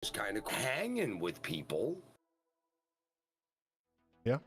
Just kind of hanging with people. Yeah.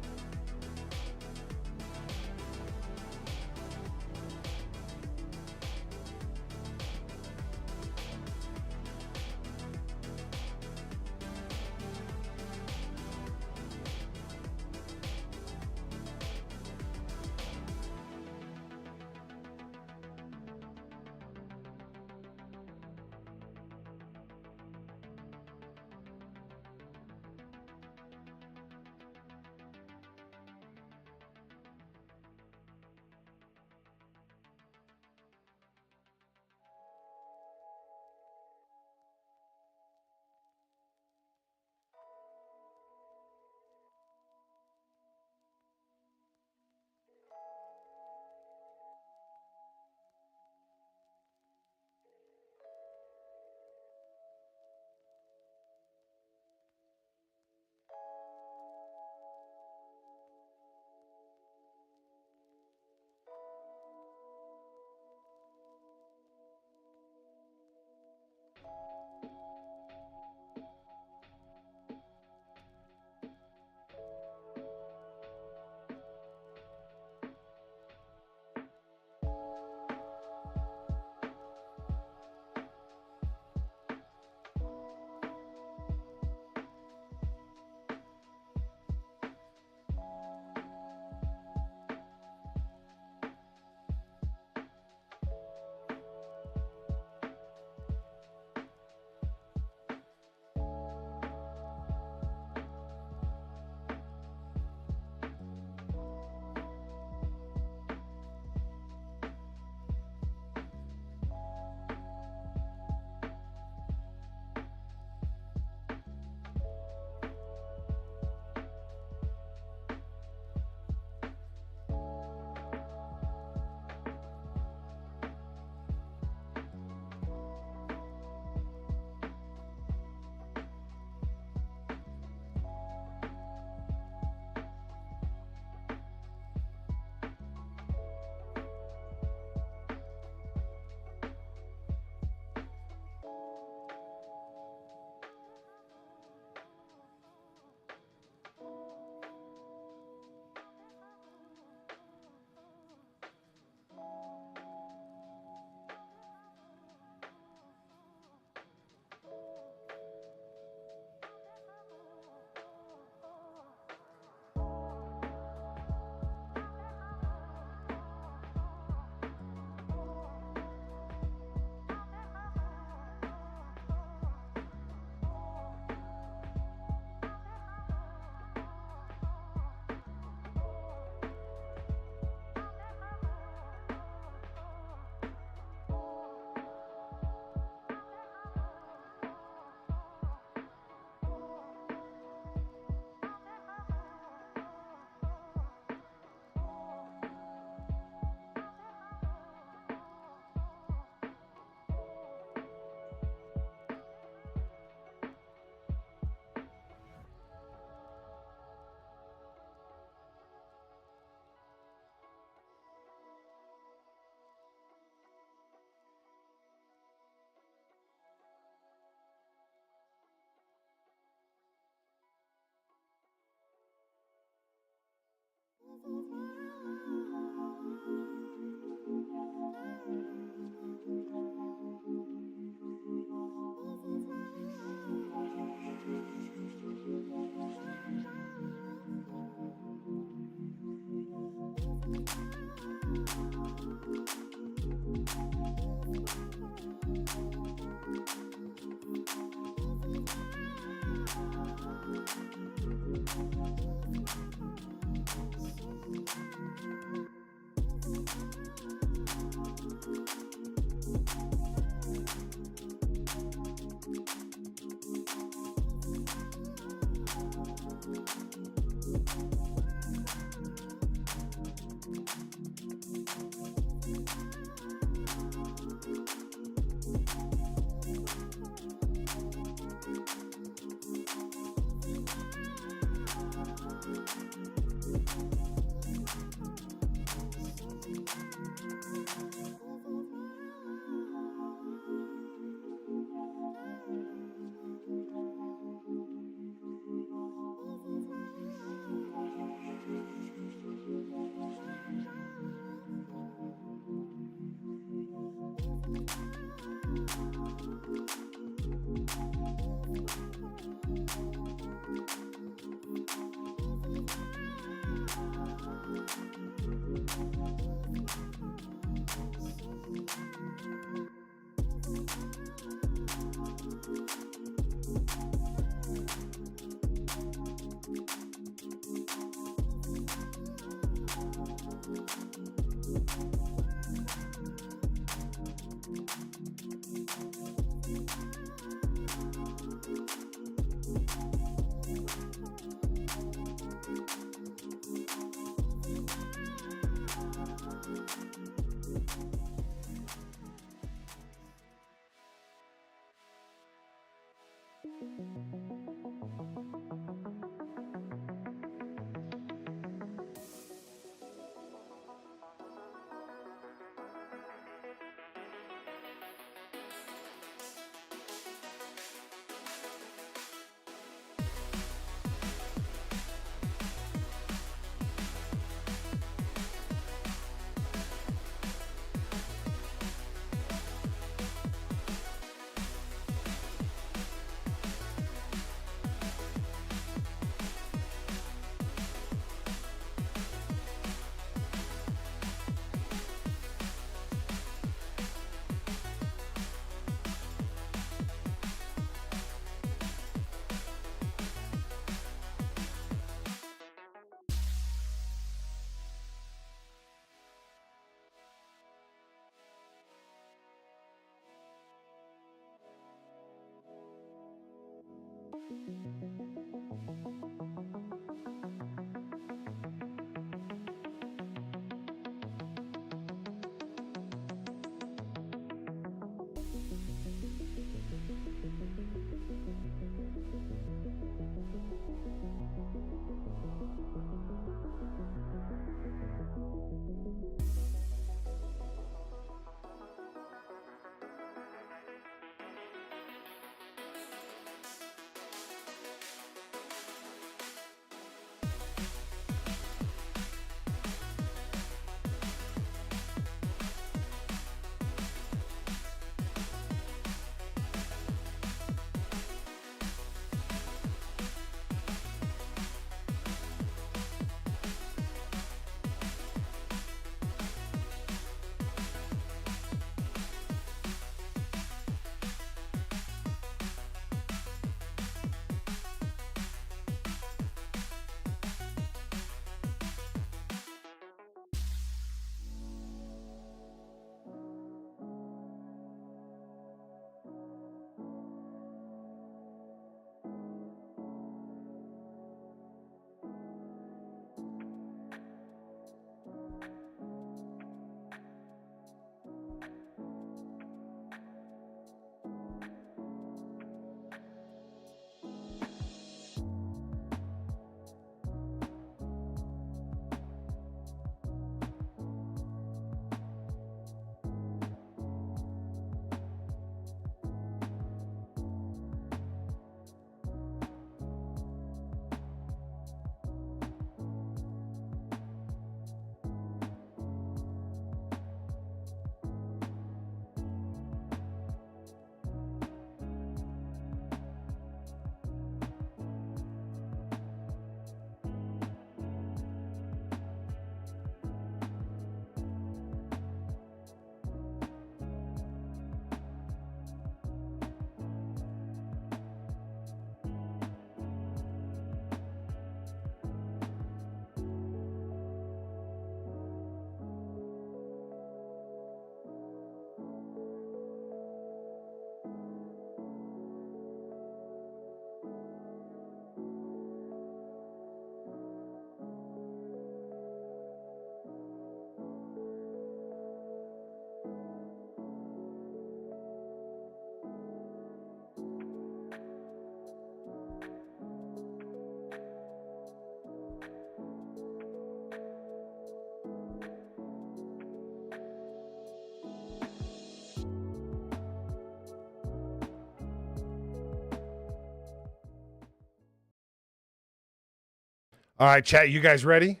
All right, chat, you guys ready?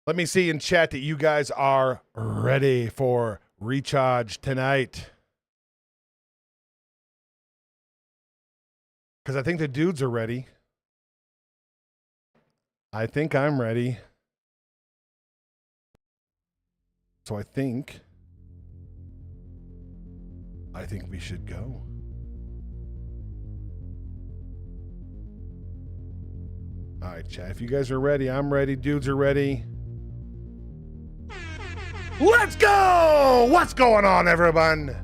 Let me see in chat that you guys are ready for Recharge tonight. Because I think the dudes are ready. I think I'm ready. So I think we should go. All right, chat. If you guys are ready, I'm ready. Dudes are ready. Let's go! What's going on, everyone?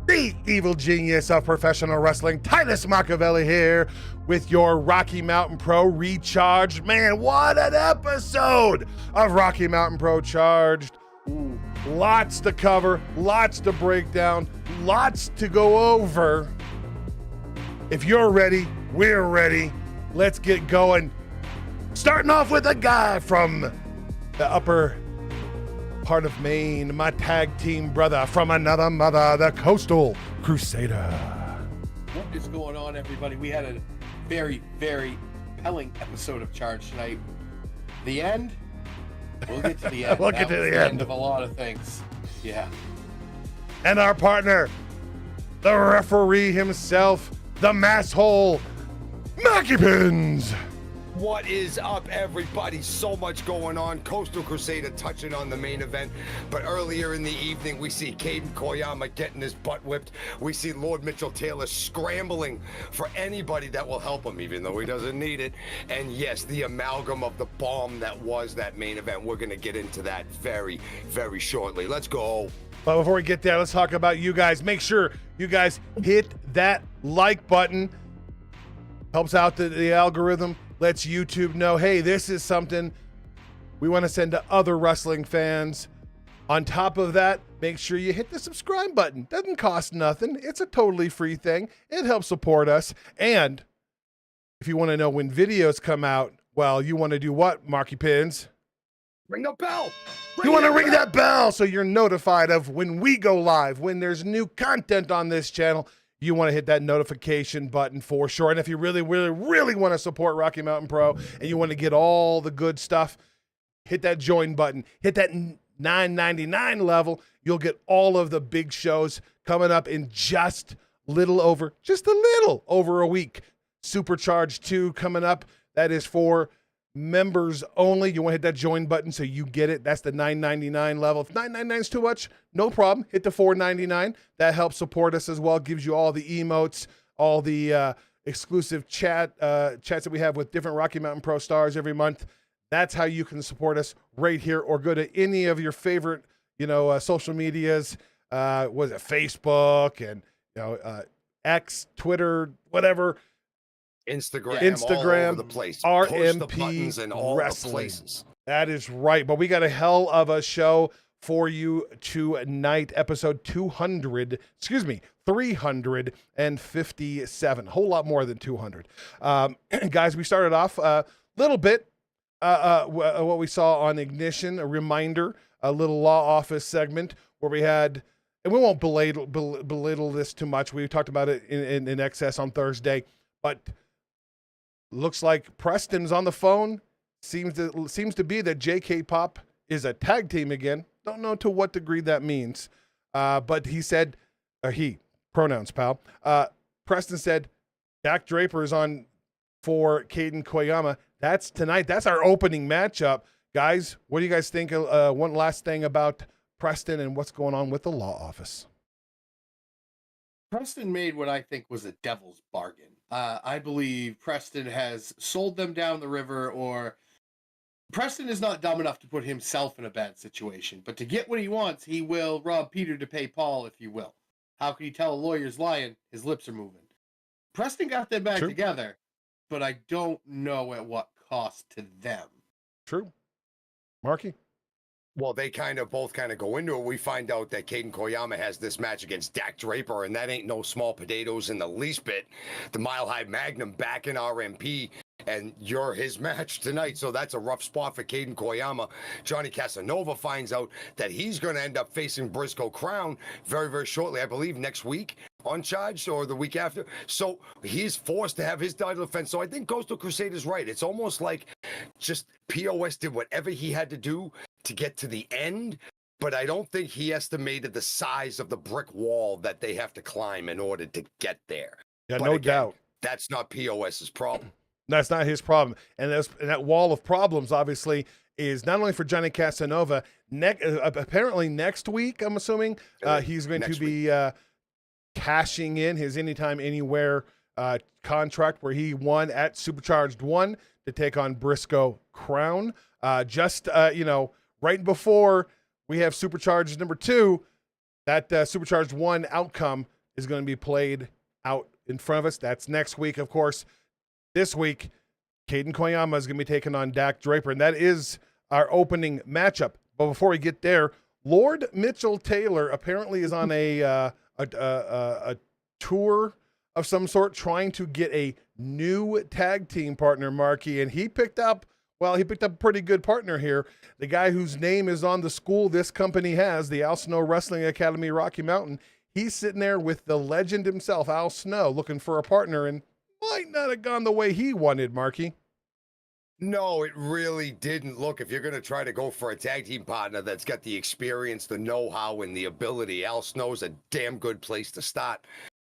The evil genius of professional wrestling, Titus Machiavelli here with your Rocky Mountain Pro Recharged. Man, what an episode of Rocky Mountain Pro Charged. Ooh, lots to cover, lots to break down, lots to go over. If you're ready, we're ready. Let's get going. Starting off with a guy from the upper part of Maine, my tag team brother from another mother, the Coastal Crusader. What is going on, everybody? We had a very, very compelling episode of Charge tonight. The end? We'll get to the end. We'll get to the end of a lot of things. Yeah. And our partner, the referee himself, the masshole, Mackie Pins. What is up, everybody? So much going on. Coastal Crusader touching on the main event. But earlier in the evening, we see Caden Koyama getting his butt whipped. We see Lord Mitchell Taylor scrambling for anybody that will help him, even though he doesn't need it. And yes, the amalgam of the bomb that was that main event. We're going to get into that very, very shortly. Let's go. But before we get there, let's talk about you guys. Make sure you guys hit that like button. Helps out the algorithm. Lets YouTube know, hey, this is something we want to send to other wrestling fans. On top of that, make sure you hit the subscribe button. Doesn't cost nothing. It's a totally free thing. It helps support us. And if you want to know when videos come out, well, you want to do what, Marky Pins? Ring the bell. You want to ring that bell so you're notified of when we go live, when there's new content on this channel. You want to hit that notification button for sure. And if you really, really, really want to support Rocky Mountain Pro and you want to get all the good stuff, hit that join button. Hit that $9.99 level. You'll get all of the big shows coming up in just a little over a week. Supercharged 2 coming up. That is for members only. You want to hit that join button so you get it. That's the $9.99 level. If $9.99 is too much, no problem. Hit the $4.99. That helps support us as well. Gives you all the emotes, all the exclusive chats that we have with different Rocky Mountain Pro stars every month. That's how you can support us right here, or go to any of your favorite, social medias. Was it Facebook and X, Twitter, whatever. Instagram, all over the place. RMP the buttons in all Wrestling. the places. That is right. But we got a hell of a show for you tonight. Episode 357. A whole lot more than 200. Guys, we started off a little bit what we saw on Ignition, a reminder, a little law office segment where we had, and we won't belittle this too much. We talked about it in excess on Thursday, but looks like Preston's on the phone. Seems to be that JK Pop is a tag team again. Don't know to what degree that means. But he said, pronouns, pal. Preston said, Dak Draper is on for Caden Koyama. That's tonight. That's our opening matchup. Guys, what do you guys think? One last thing about Preston and what's going on with the law office. Preston made what I think was a devil's bargain. I believe Preston has sold them down the river, or Preston is not dumb enough to put himself in a bad situation. But to get what he wants, he will rob Peter to pay Paul, if you will. How can you tell a lawyer's lying? His lips are moving. Preston got them back together, but I don't know at what cost to them. True. Marky? Well, they both go into it. We find out that Caden Koyama has this match against Dak Draper, and that ain't no small potatoes in the least bit. The Mile High Magnum back in RMP, and you're his match tonight, so that's a rough spot for Caden Koyama. Johnny Casanova finds out that he's going to end up facing Briscoe Crown very, very shortly, I believe next week. uncharged, or the week after. So he's forced to have his title defense. So I think Coastal Crusade is right. It's almost like just POS did whatever he had to do to get to the end. But I don't think he estimated the size of the brick wall that they have to climb in order to get there. Yeah, But no again, doubt. that's not POS's problem. That's not his problem. And that wall of problems, obviously, is not only for Johnny Casanova. Apparently next week, I'm assuming, he's going to be cashing in his Anytime, Anywhere contract where he won at Supercharged 1 to take on Briscoe Crown. Right before we have Supercharged number 2, that Supercharged 1 outcome is going to be played out in front of us. That's next week, of course. This week, Caden Koyama is going to be taking on Dak Draper, and that is our opening matchup. But before we get there, Lord Mitchell Taylor apparently is on a tour of some sort, trying to get a new tag team partner, Marky, and he picked up a pretty good partner here. The guy whose name is on the school this company has, the Al Snow Wrestling Academy Rocky Mountain. He's sitting there with the legend himself, Al Snow, looking for a partner, and might not have gone the way he wanted, Marky. No, it really didn't. Look, if you're going to try to go for a tag team partner that's got the experience, the know-how, and the ability, Al Snow's a damn good place to start.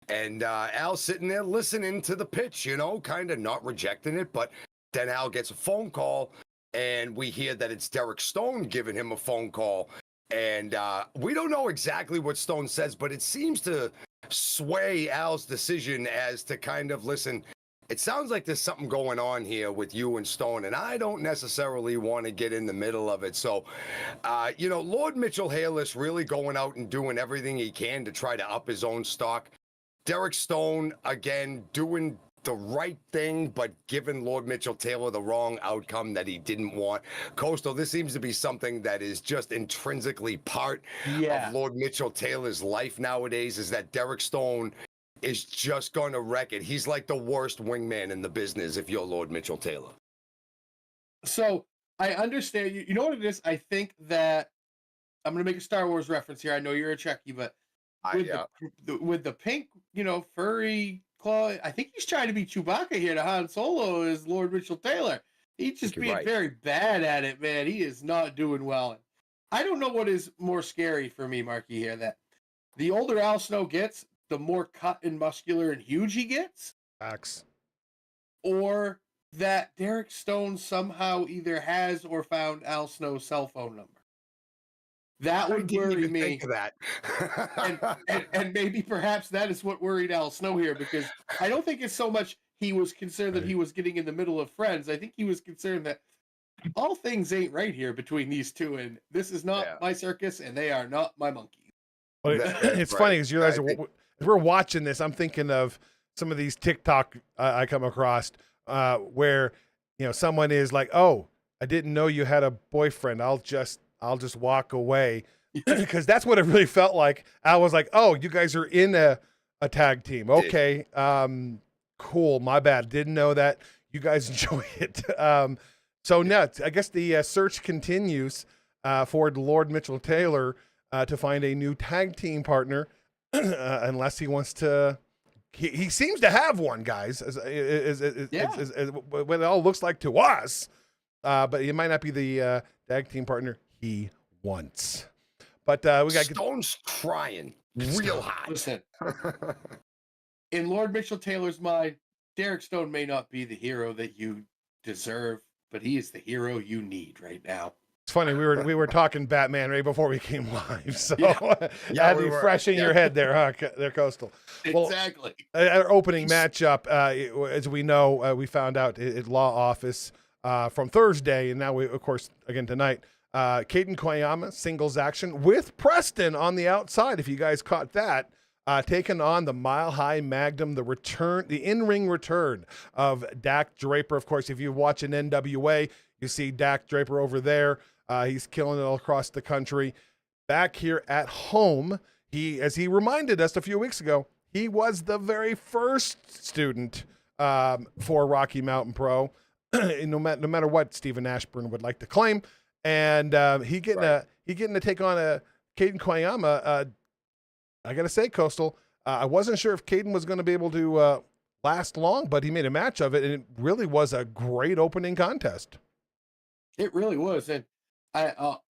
And Al's sitting there listening to the pitch, kind of not rejecting it. But then Al gets a phone call, and we hear that it's Derek Stone giving him a phone call. And we don't know exactly what Stone says, but it seems to sway Al's decision as to kind of, listen, it sounds like there's something going on here with you and Stone, and I don't necessarily want to get in the middle of it. So, Lord Mitchell Hayless really going out and doing everything he can to try to up his own stock. Derek Stone, again, doing the right thing, but giving Lord Mitchell Taylor the wrong outcome that he didn't want. Coastal, this seems to be something that is just intrinsically part of Lord Mitchell Taylor's life nowadays, is that Derek Stone is just going to wreck it. He's like the worst wingman in the business if you're Lord Mitchell Taylor. So I understand. You know what it is? I think that I'm going to make a Star Wars reference here. I know you're a Trekkie, but with the pink, furry claw, I think he's trying to be Chewbacca here to Han Solo as Lord Mitchell Taylor. He's just being very bad at it, man. He is not doing well. I don't know what is more scary for me, Marky, here, that the older Al Snow gets, the more cut and muscular and huge he gets. Facts. Or that Derek Stone somehow either has or found Al Snow's cell phone number. That would worry me. Think of that. and maybe perhaps that is what worried Al Snow here, because I don't think it's so much he was concerned that he was getting in the middle of friends. I think he was concerned that all things ain't right here between these two, and this is not my circus, and they are not my monkeys. Well, it's funny because you guys we're watching this. I'm thinking of some of these TikTok I come across where someone is like, "Oh, I didn't know you had a boyfriend. I'll just walk away," because that's what it really felt like. I was like, "Oh, you guys are in a tag team. Okay, cool. My bad. Didn't know that. You guys enjoy it." So now I guess the search continues for Lord Mitchell Taylor to find a new tag team partner, unless he wants to. He seems to have one, guys. As what it all looks like to us, but it might not be the tag team partner he wants. But we got Stone's trying real hard. Listen, in Lord Mitchell Taylor's mind, Derek Stone may not be the hero that you deserve, but he is the hero you need right now. It's funny, we were talking Batman right before we came live, so that'd be fresh in your head there, huh? There, Coastal. Exactly. Well, our opening matchup, as we know, we found out at Law Office from Thursday, and now we, of course, again tonight. Caden Koyama singles action with Preston on the outside. If you guys caught that, taking on the Mile High Magnum, the in-ring return of Dak Draper. Of course, if you watch an NWA, you see Dak Draper over there. He's killing it all across the country. Back here at home, as he reminded us a few weeks ago, he was the very first student for Rocky Mountain Pro, no matter what Stephen Ashburn would like to claim. And he getting to take on a Caden Koyama. I gotta say, Coastal, I wasn't sure if Caden was going to be able to last long, but he made a match of it, and it really was a great opening contest. It really was, and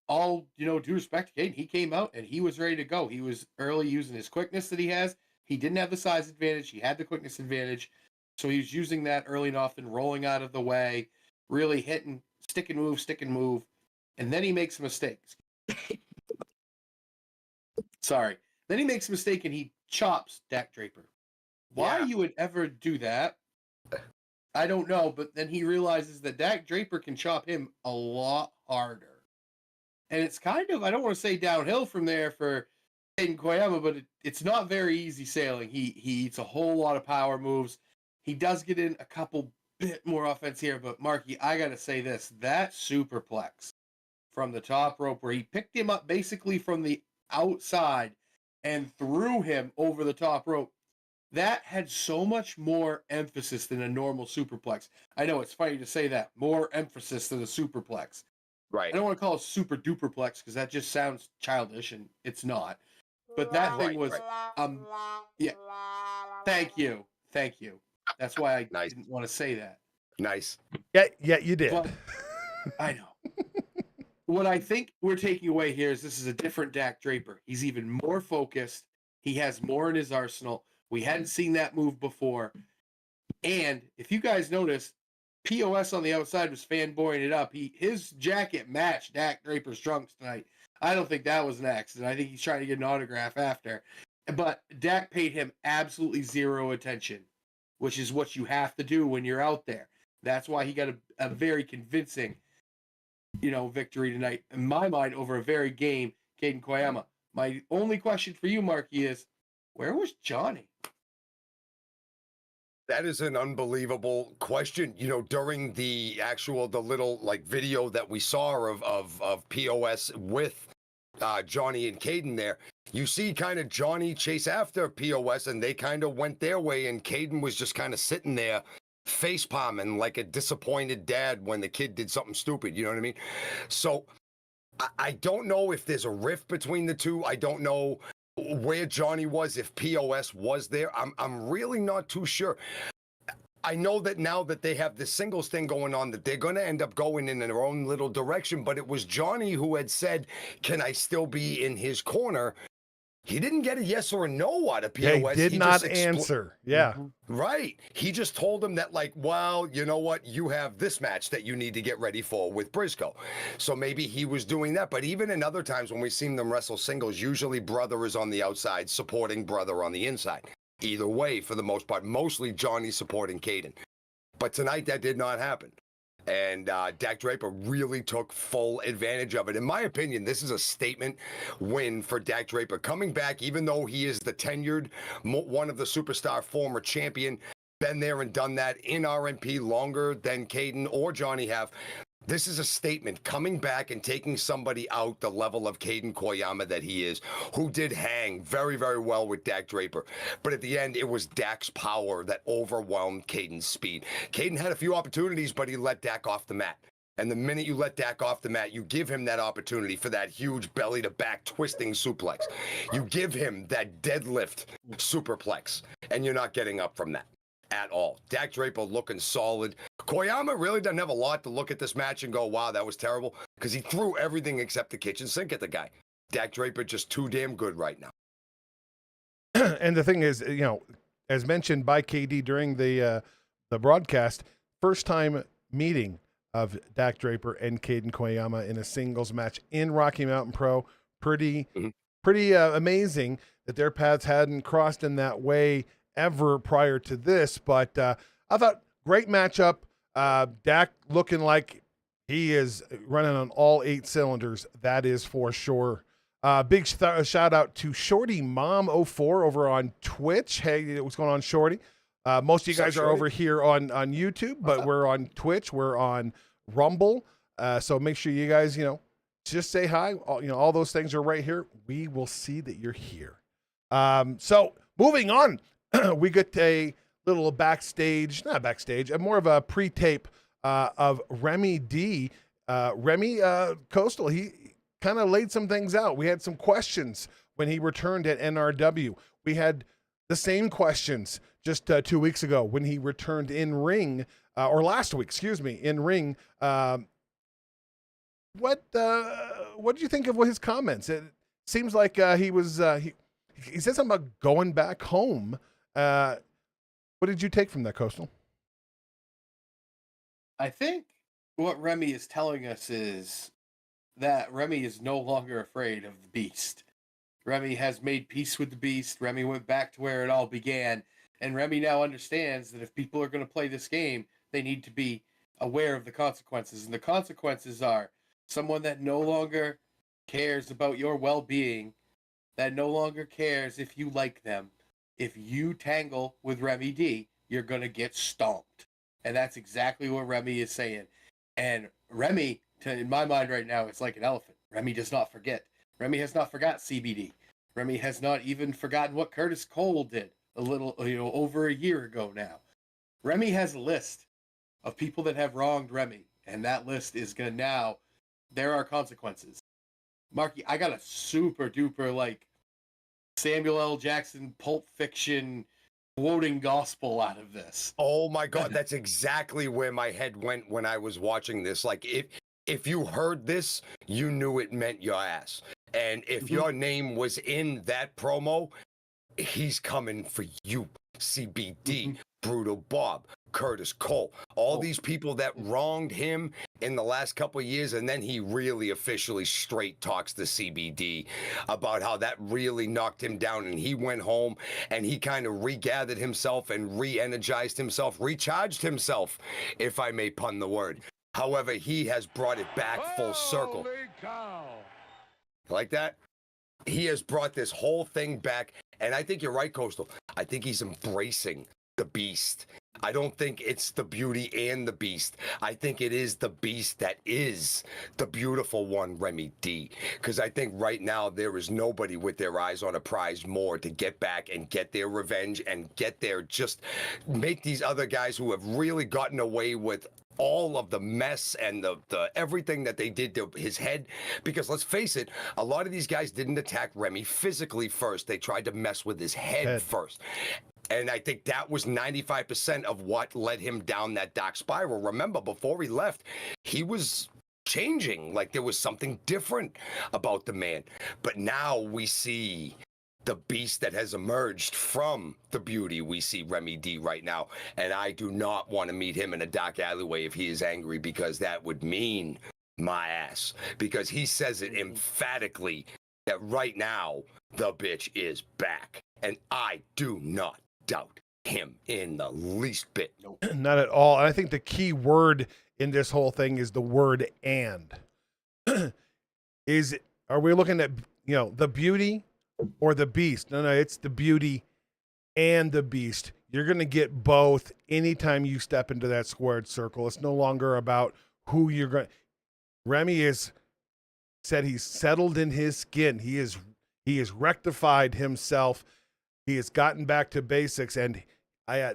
all due respect to Caden, he came out and he was ready to go. He was early using his quickness that he has. He didn't have the size advantage; he had the quickness advantage, so he was using that early and often, rolling out of the way, really hitting, stick and move, and then he makes mistakes. Sorry. Then he makes a mistake and he chops Dak Draper. Why you would ever do that, I don't know, but then he realizes that Dak Draper can chop him a lot harder. And it's kind of, I don't want to say downhill from there for Caden Koyama, but it's not very easy sailing. He eats a whole lot of power moves. He does get in a couple bit more offense here, but Marky, I got to say this, that superplex from the top rope where he picked him up basically from the outside and threw him over the top rope, that had so much more emphasis than a normal superplex. I know it's funny to say that, more emphasis than a superplex. Right. I don't want to call it super duperplex because that just sounds childish, and it's not. But that thing was, yeah. Thank you. That's why I didn't want to say that. Nice. Yeah, you did. But, I know. What I think we're taking away here is this is a different Dak Draper. He's even more focused. He has more in his arsenal. We hadn't seen that move before. And if you guys notice, POS on the outside was fanboying it up. His jacket matched Dak Draper's trunks tonight. I don't think that was an accident. I think he's trying to get an autograph after. But Dak paid him absolutely zero attention, which is what you have to do when you're out there. That's why he got a very convincing victory tonight, in my mind, over a very game Caden Koyama. My only question for you, Marky, is where was Johnny? That is an unbelievable question. During the little video that we saw of POS with Johnny and Caden there, you see kind of Johnny chase after POS, and they kind of went their way, and Caden was just kind of sitting there face palming like a disappointed dad when the kid did something stupid. You know what I mean? So I don't know if there's a rift between the two. I don't know where Johnny was, if POS was there. I'm really not too sure. I know that now that they have this singles thing going on, that they're going to end up going in their own little direction. But it was Johnny who had said, can I still be in his corner? He didn't get a yes or a no out of POS. He did not answer. Yeah. Right. He just told him that, well, you know what? You have this match that you need to get ready for with Briscoe. So maybe he was doing that. But even in other times when we've seen them wrestle singles, usually brother is on the outside supporting brother on the inside. Either way, for the most part, mostly Johnny supporting Caden. But tonight that did not happen. And Dak Draper really took full advantage of it. In my opinion, this is a statement win for Dak Draper. Coming back, even though he is the tenured, one of the superstar former champion, been there and done that in RMP longer than Caden or Johnny have. This is a statement, coming back and taking somebody out the level of Caden Koyama that he is, who did hang very, very well with Dak Draper. But at the end, it was Dak's power that overwhelmed Caden's speed. Caden had a few opportunities, but he let Dak off the mat. And the minute you let Dak off the mat, you give him that opportunity for that huge belly-to-back twisting suplex. You give him that deadlift superplex, and you're not getting up from that at all. Dak Draper looking solid. Koyama really doesn't have a lot to look at this match and go, wow, that was terrible, because he threw everything except the kitchen sink at the guy. Dak Draper just too damn good right now. And the thing is, as mentioned by KD during the broadcast, first time meeting of Dak Draper and Caden Koyama in a singles match in Rocky Mountain Pro. Pretty amazing that their paths hadn't crossed in that way ever prior to this. But I thought great matchup. Dak looking like he is running on all 8 cylinders. That is for sure. Big shout out to Shorty Mom 04 over on Twitch. Hey, what's going on, Shorty? Most of you guys are over here on YouTube, but we're on Twitch. We're on Rumble. So make sure you guys, just say hi. All those things are right here. We will see that you're here. So moving on, we get a little not backstage, more of a pre-tape of Remy D. Remy Coastal, he kind of laid some things out. We had some questions when he returned at NRW. We had the same questions just 2 weeks ago when he returned in ring, or last week, excuse me, in ring. What did you think of his comments? It seems like he said something about going back home. What did you take from that, Coastal? I think what Remy is telling us is that Remy is no longer afraid of the beast. Remy has made peace with the beast. Remy went back to where it all began. And Remy now understands that if people are going to play this game, they need to be aware of the consequences. And the consequences are someone that no longer cares about your well-being, that no longer cares if you like them. If you tangle with Remy D, you're going to get stomped. And that's exactly what Remy is saying. And Remy, in my mind right now, it's like an elephant. Remy does not forget. Remy has not forgot CBD. Remy has not even forgotten what Curtis Cole did over a year ago now. Remy has a list of people that have wronged Remy, and that list is going to now, there are consequences. Marky, I got a super duper Samuel L. Jackson Pulp Fiction quoting gospel out of this. Oh my God, that's exactly where my head went when I was watching this. Like, if you heard this, you knew it meant your ass. And if your name was in that promo, he's coming for you. CBD, Brutal Bob, Curtis Cole, all these people that wronged him in the last couple of years, and then he really officially straight talks to CBD about how that really knocked him down, and he went home and he kind of regathered himself and re-energized himself, recharged himself, if I may pun the word. However, he has brought it back full circle. Holy cow. Like that? He has brought this whole thing back, and I think you're right, Coastal. I think he's embracing the beast. I don't think it's the beauty and the beast. I think it is the beast that is the beautiful one, Remy D. Because I think right now there is nobody with their eyes on a prize more to get back and get their revenge and get their, just make these other guys who have really gotten away with all of the mess and the everything that they did to his head. Because let's face it, a lot of these guys didn't attack Remy physically first. They tried to mess with his head first. And I think that was 95% of what led him down that dark spiral. Remember, before he left, he was changing. Like, there was something different about the man. But now we see the beast that has emerged from the beauty. We see Remy D right now. And I do not want to meet him in a dark alleyway if he is angry, because that would mean my ass. Because he says it emphatically that right now, the bitch is back. And I do not doubt him in the least bit. Not at all. And I think the key word in this whole thing is the word "and." Are we looking at, the beauty or the beast? No, it's the beauty and the beast. You're going to get both anytime you step into that squared circle. It's no longer about who you're going. Remy said he's settled in his skin. He has rectified himself. He has gotten back to basics, and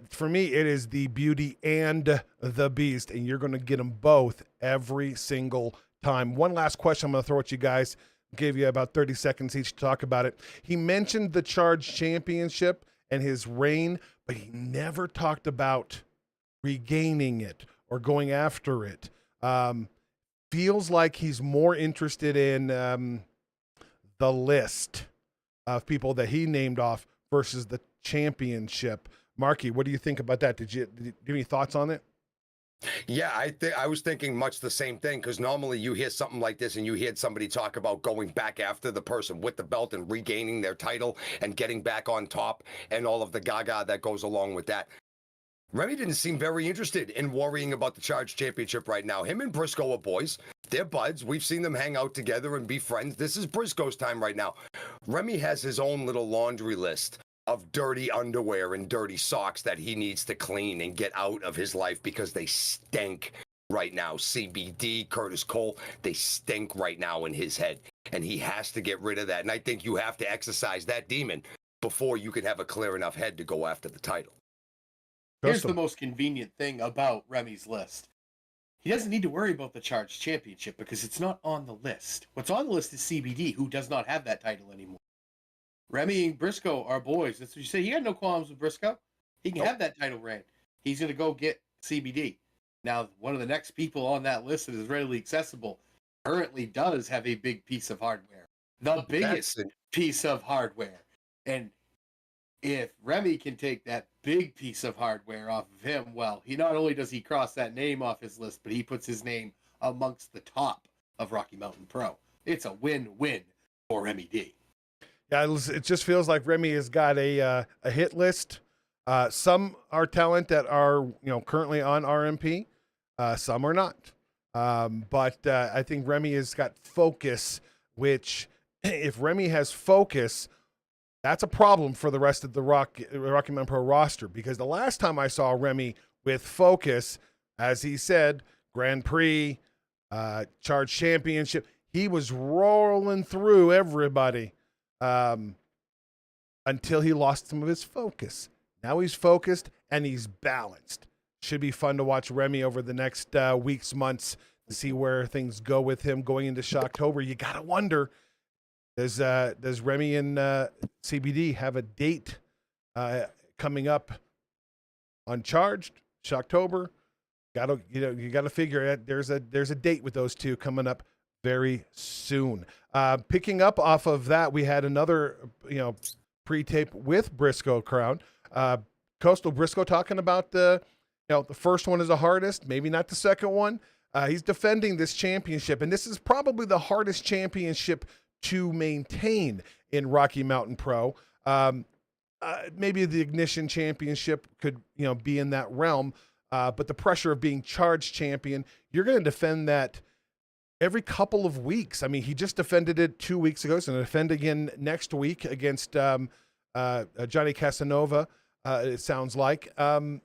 for me, it is the beauty and the beast, and you're going to get them both every single time. One last question I'm going to throw at you guys. Give you about 30 seconds each to talk about it. He mentioned the Charge Championship and his reign, but he never talked about regaining it or going after it. Feels like he's more interested in the list of people that he named off versus the championship. Marky, what do you think about that? Did you have any thoughts on it? Yeah, I was thinking much the same thing, because normally you hear something like this and you hear somebody talk about going back after the person with the belt and regaining their title and getting back on top and all of the gaga that goes along with that. Remy didn't seem very interested in worrying about the Charge Championship right now. Him and Briscoe are boys. They're buds. We've seen them hang out together and be friends. This is Briscoe's time right now. Remy has his own little laundry list of dirty underwear and dirty socks that he needs to clean and get out of his life, because they stink right now. CBD, Curtis Cole, they stink right now in his head. And he has to get rid of that. And I think you have to exercise that demon before you can have a clear enough head to go after the title. Here's the most convenient thing about Remy's list. He doesn't need to worry about the Charge Championship because it's not on the list. What's on the list is CBD, who does not have that title anymore. Remy and Briscoe are boys. That's what you say. He had no qualms with Briscoe. He can have that title reign. He's going to go get CBD. Now, one of the next people on that list that is readily accessible currently does have a big piece of hardware. The biggest piece of hardware. And if Remy can take that big piece of hardware off of him, well, he not only does he cross that name off his list, but he puts his name amongst the top of Rocky Mountain Pro. It's a win-win for Remy D. Yeah, it just feels like Remy has got a hit list. Some are talent that are currently on RMP. Some are not. But I think Remy has got focus, which if Remy has focus, that's a problem for the rest of the Rocky Mountain Pro roster, because the last time I saw Remy with focus, as he said, Grand Prix, Charge Championship, he was rolling through everybody until he lost some of his focus. Now he's focused and he's balanced. Should be fun to watch Remy over the next weeks, months, to see where things go with him going into Shocktober. You got to wonder, does Remy and CBD have a date coming up on Charged, Shocktober? You got to figure it. There's a date with those two coming up very soon. Picking up off of that, we had another pre-tape with Briscoe Crown. Coastal Briscoe talking about the first one is the hardest, maybe not the second one. He's defending this championship, and this is probably the hardest championship to maintain in Rocky Mountain Pro. Maybe the Ignition Championship could be in that realm, but the pressure of being Charged champion, you're going to defend that every couple of weeks. I mean, he just defended it 2 weeks ago. He's going to defend again next week against Johnny Casanova, it sounds like. Lots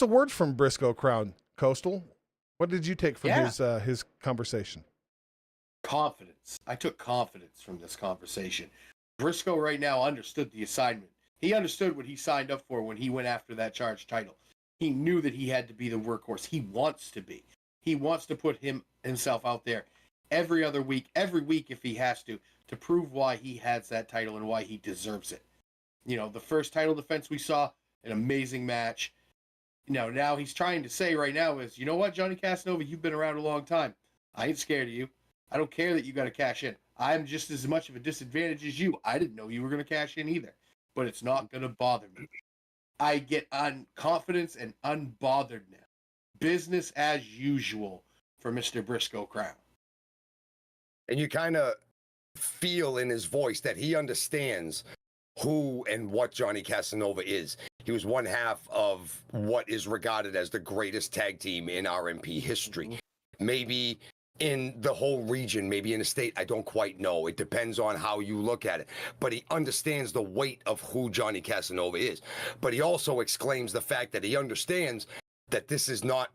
of words from Briscoe Crown. Coastal, what did you take from his conversation? Confidence. I took confidence from this conversation. Briscoe right now understood the assignment. He understood what he signed up for when he went after that Charged title. He knew that he had to be the workhorse. He wants to be. He wants to put himself out there every week if he has to prove why he has that title and why he deserves it. The first title defense we saw, an amazing match. Now he's trying to say right now is, you know what, Johnny Casanova, you've been around a long time. I ain't scared of you. I don't care that you got to cash in. I'm just as much of a disadvantage as you. I didn't know you were going to cash in either, but it's not going to bother me. I get confidence and unbothered now. Business as usual for Mr. Briscoe Crown. And you kind of feel in his voice that he understands who and what Johnny Casanova is. He was one half of what is regarded as the greatest tag team in RMP history. Maybe in the whole region, maybe in the state, I don't quite know. It depends on how you look at it. But he understands the weight of who Johnny Casanova is. But he also exclaims the fact that he understands that he's not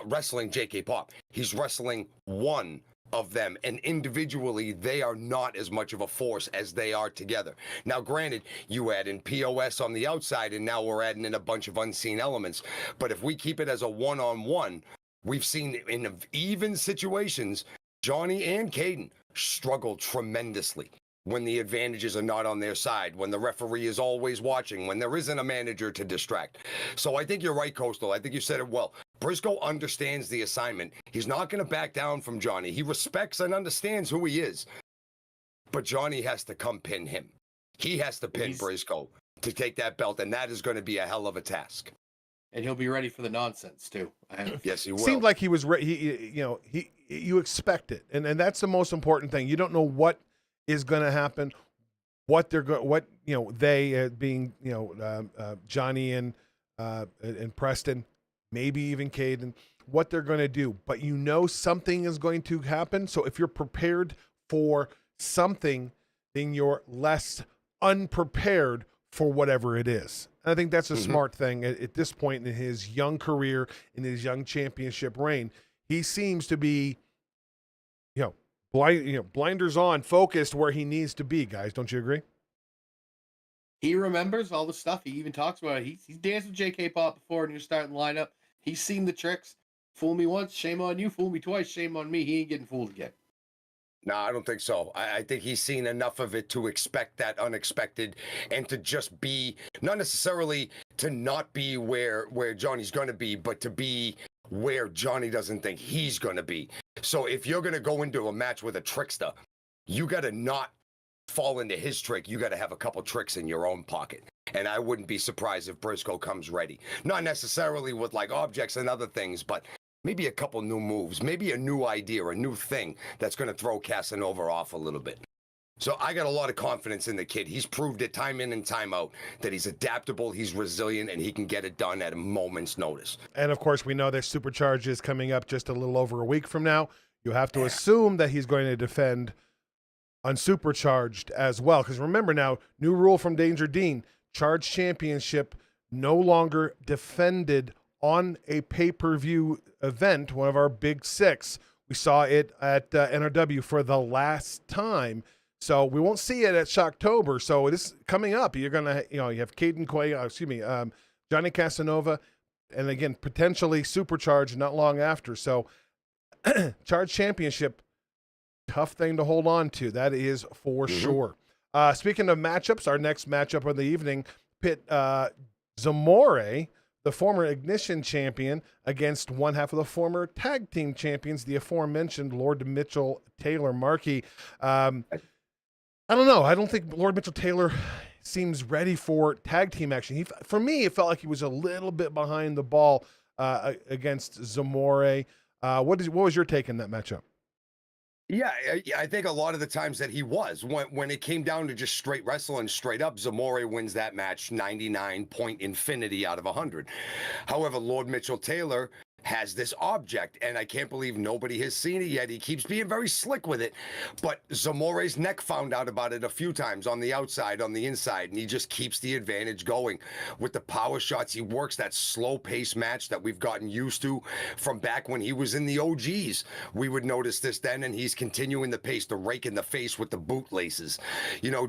wrestling JK Pop. He's wrestling one of them, and individually they are not as much of a force as they are together. Now granted, you add in POS on the outside, and now we're adding in a bunch of unseen elements, but if we keep it as a one-on-one, we've seen in even situations Johnny and Caden struggle tremendously when the advantages are not on their side, when the referee is always watching, when there isn't a manager to distract. So I think you're right, Coastal. I think you said it well. Briscoe understands the assignment. He's not going to back down from Johnny. He respects and understands who he is. But Johnny has to come pin him. He has to pin Briscoe to take that belt, and that is going to be a hell of a task. And he'll be ready for the nonsense too. Yes, he will. Seemed like he was ready. You expect it, and that's the most important thing. You don't know what is going to happen, they being Johnny and Preston, maybe even Caden, what they're going to do, but something is going to happen. So if you're prepared for something, then you're less unprepared for whatever it is. And I think that's a smart thing at this point in his young career, in his young championship reign. He seems to be, blinders on, focused where he needs to be, guys. Don't you agree? He remembers all the stuff. He even talks about it. He's danced with JK Pop before in your starting lineup. He's seen the tricks. Fool me once, shame on you. Fool me twice, shame on me. He ain't getting fooled again. No, I don't think so. I think he's seen enough of it to expect that unexpected and to just be not necessarily to not be where Johnny's going to be, but to be where Johnny doesn't think he's going to be. So if you're going to go into a match with a trickster, you got to not fall into his trick. You got to have a couple tricks in your own pocket. And I wouldn't be surprised if Briscoe comes ready. Not necessarily with like objects and other things, but maybe a couple new moves, maybe a new idea, a new thing that's going to throw Casanova off a little bit. So I got a lot of confidence in the kid. He's proved it time in and time out that he's adaptable, he's resilient, and he can get it done at a moment's notice. And of course, we know that Supercharge is coming up just a little over a week from now. You have to assume that he's going to defend unsupercharged as well. Because remember now, new rule from Danger Dean, Charge Championship no longer defended on a pay-per-view event, one of our big six. We saw it at NRW for the last time. So we won't see it at Shocktober. So it is coming up. You're going to, you have Caden Coy, Johnny Casanova, and again, potentially Supercharged not long after. So Charge Championship, tough thing to hold on to. That is for sure. Speaking of matchups, our next matchup of the evening, pit Zamore, the former Ignition champion, against one half of the former tag team champions, the aforementioned Lord Mitchell Taylor Markey. I don't know. I don't think Lord Mitchell Taylor seems ready for tag team action. For me, it felt like he was a little bit behind the ball against Zamore. What was your take in that matchup? Yeah, I think a lot of the times that he was when it came down to just straight wrestling, straight up, Zamore wins that match 99 point infinity out of 100. However, Lord Mitchell Taylor has this object, and I can't believe nobody has seen it yet. He keeps being very slick with it, but Zamore's neck found out about it a few times on the outside, on the inside, and he just keeps the advantage going. With the power shots, he works that slow pace match that we've gotten used to from back when he was in the OGs. We would notice this then, and he's continuing the pace, the rake in the face with the bootlaces.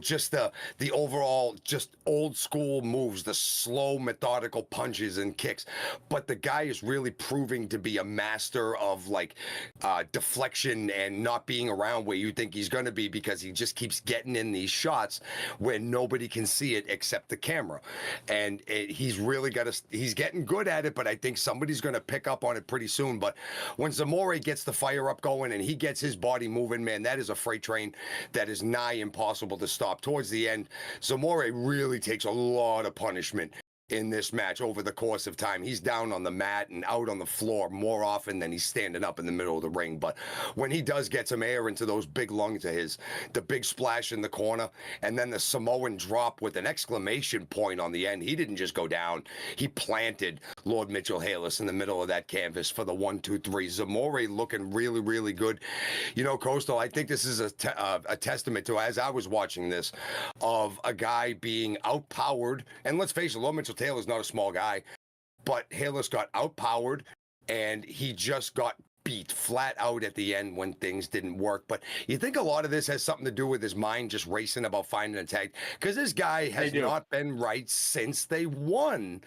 Just the overall, just old school moves, the slow, methodical punches and kicks. But the guy is really proving to be a master of deflection and not being around where you think he's going to be, because he just keeps getting in these shots where nobody can see it except the camera. And he's really he's getting good at it, but I think somebody's going to pick up on it pretty soon. But when Zamore gets the fire up going and he gets his body moving, man, that is a freight train that is nigh impossible to stop. Towards the end, Zamore really takes a lot of punishment in this match over the course of time. He's down on the mat and out on the floor more often than he's standing up in the middle of the ring. But when he does get some air into those big lungs of his, the big splash in the corner, and then the Samoan drop with an exclamation point on the end, he didn't just go down. He planted Lord Mitchell Halis in the middle of that canvas for the 1, 2, 3. Zamore looking really, really good. Coastal, I think this is a testament to, as I was watching this, of a guy being outpowered. And let's face it, Lord Mitchell Taylor's not a small guy, but Halis got outpowered and he just got beat flat out at the end when things didn't work. But you think a lot of this has something to do with his mind just racing about finding a tag? Because this guy has not been right since they won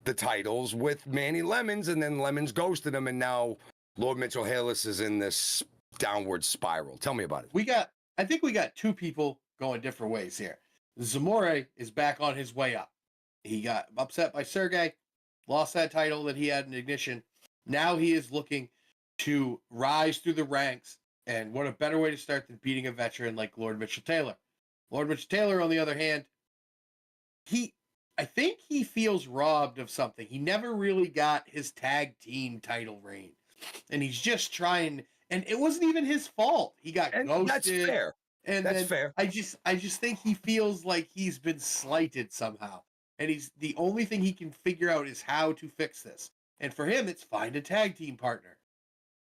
the titles with Manny Lemons, and then Lemons ghosted him, and now Lord Mitchell Halis is in this downward spiral. Tell me about it. I think we got two people going different ways here. Zamore is back on his way up. He got upset by Sergey, lost that title that he had in Ignition. Now he is looking to rise through the ranks, and what a better way to start than beating a veteran like Lord Mitchell Taylor. Lord Mitchell Taylor, on the other hand, I think he feels robbed of something. He never really got his tag team title reign, and he's just trying, and it wasn't even his fault. He got ghosted. That's fair. And that's fair. I just think he feels like he's been slighted somehow. And the only thing he can figure out is how to fix this. And for him, it's find a tag team partner.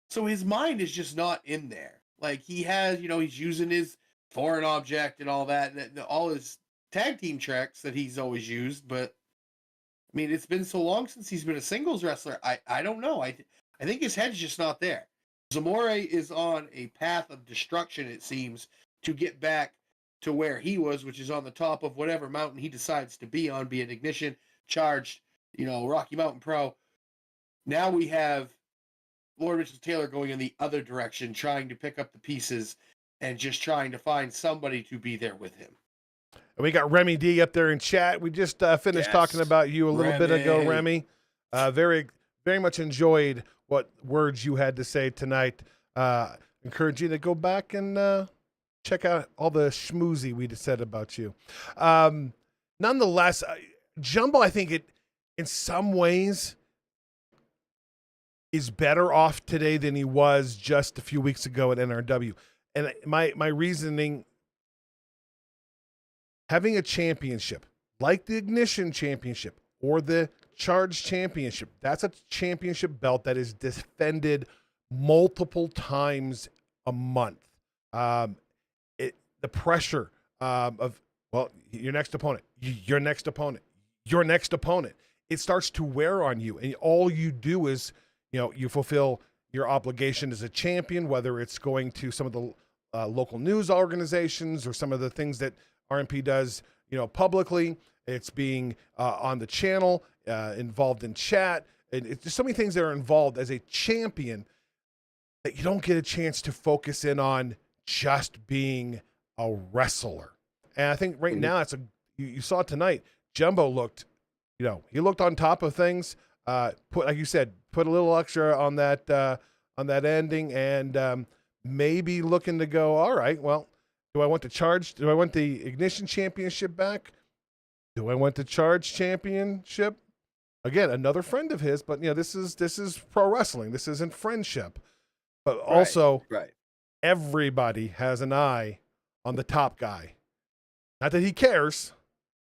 So his mind is just not in there. Like he has, he's using his foreign object and all that, and all his tag team tricks that he's always used. But I mean, it's been so long since he's been a singles wrestler. I don't know. I think his head's just not there. Zamore is on a path of destruction, it seems, to get back to where he was, which is on the top of whatever mountain he decides to be on, be it Ignition, Charged, Rocky Mountain Pro. Now we have Lord Mitchell Taylor going in the other direction, trying to pick up the pieces and just trying to find somebody to be there with him. And we got Remy D up there in chat. We just finished talking about you a little bit ago, Remy. Very, very much enjoyed what words you had to say tonight. Encourage you to go back and check out all the schmoozy we just said about you. Nonetheless, Jumbo, I think it, in some ways, is better off today than he was just a few weeks ago at NRW. And my reasoning, having a championship like the Ignition Championship or the Charge Championship, that's a championship belt that is defended multiple times a month. The pressure of, well, your next opponent, your next opponent, your next opponent, it starts to wear on you. And all you do is, you fulfill your obligation as a champion, whether it's going to some of the local news organizations or some of the things that RMP does, publicly. It's being on the channel, involved in chat. And it's just so many things that are involved as a champion that you don't get a chance to focus in on just being a wrestler. And I think right now you saw tonight, Jumbo looked, he looked on top of things. Like you said, put a little extra on that ending, and maybe looking to go, all right, well, do I want the Charge? Do I want the Ignition Championship back? Do I want the Charge Championship? Again, another friend of his, but this is pro wrestling. This isn't friendship. But also, everybody has an eye on the top guy. Not that he cares,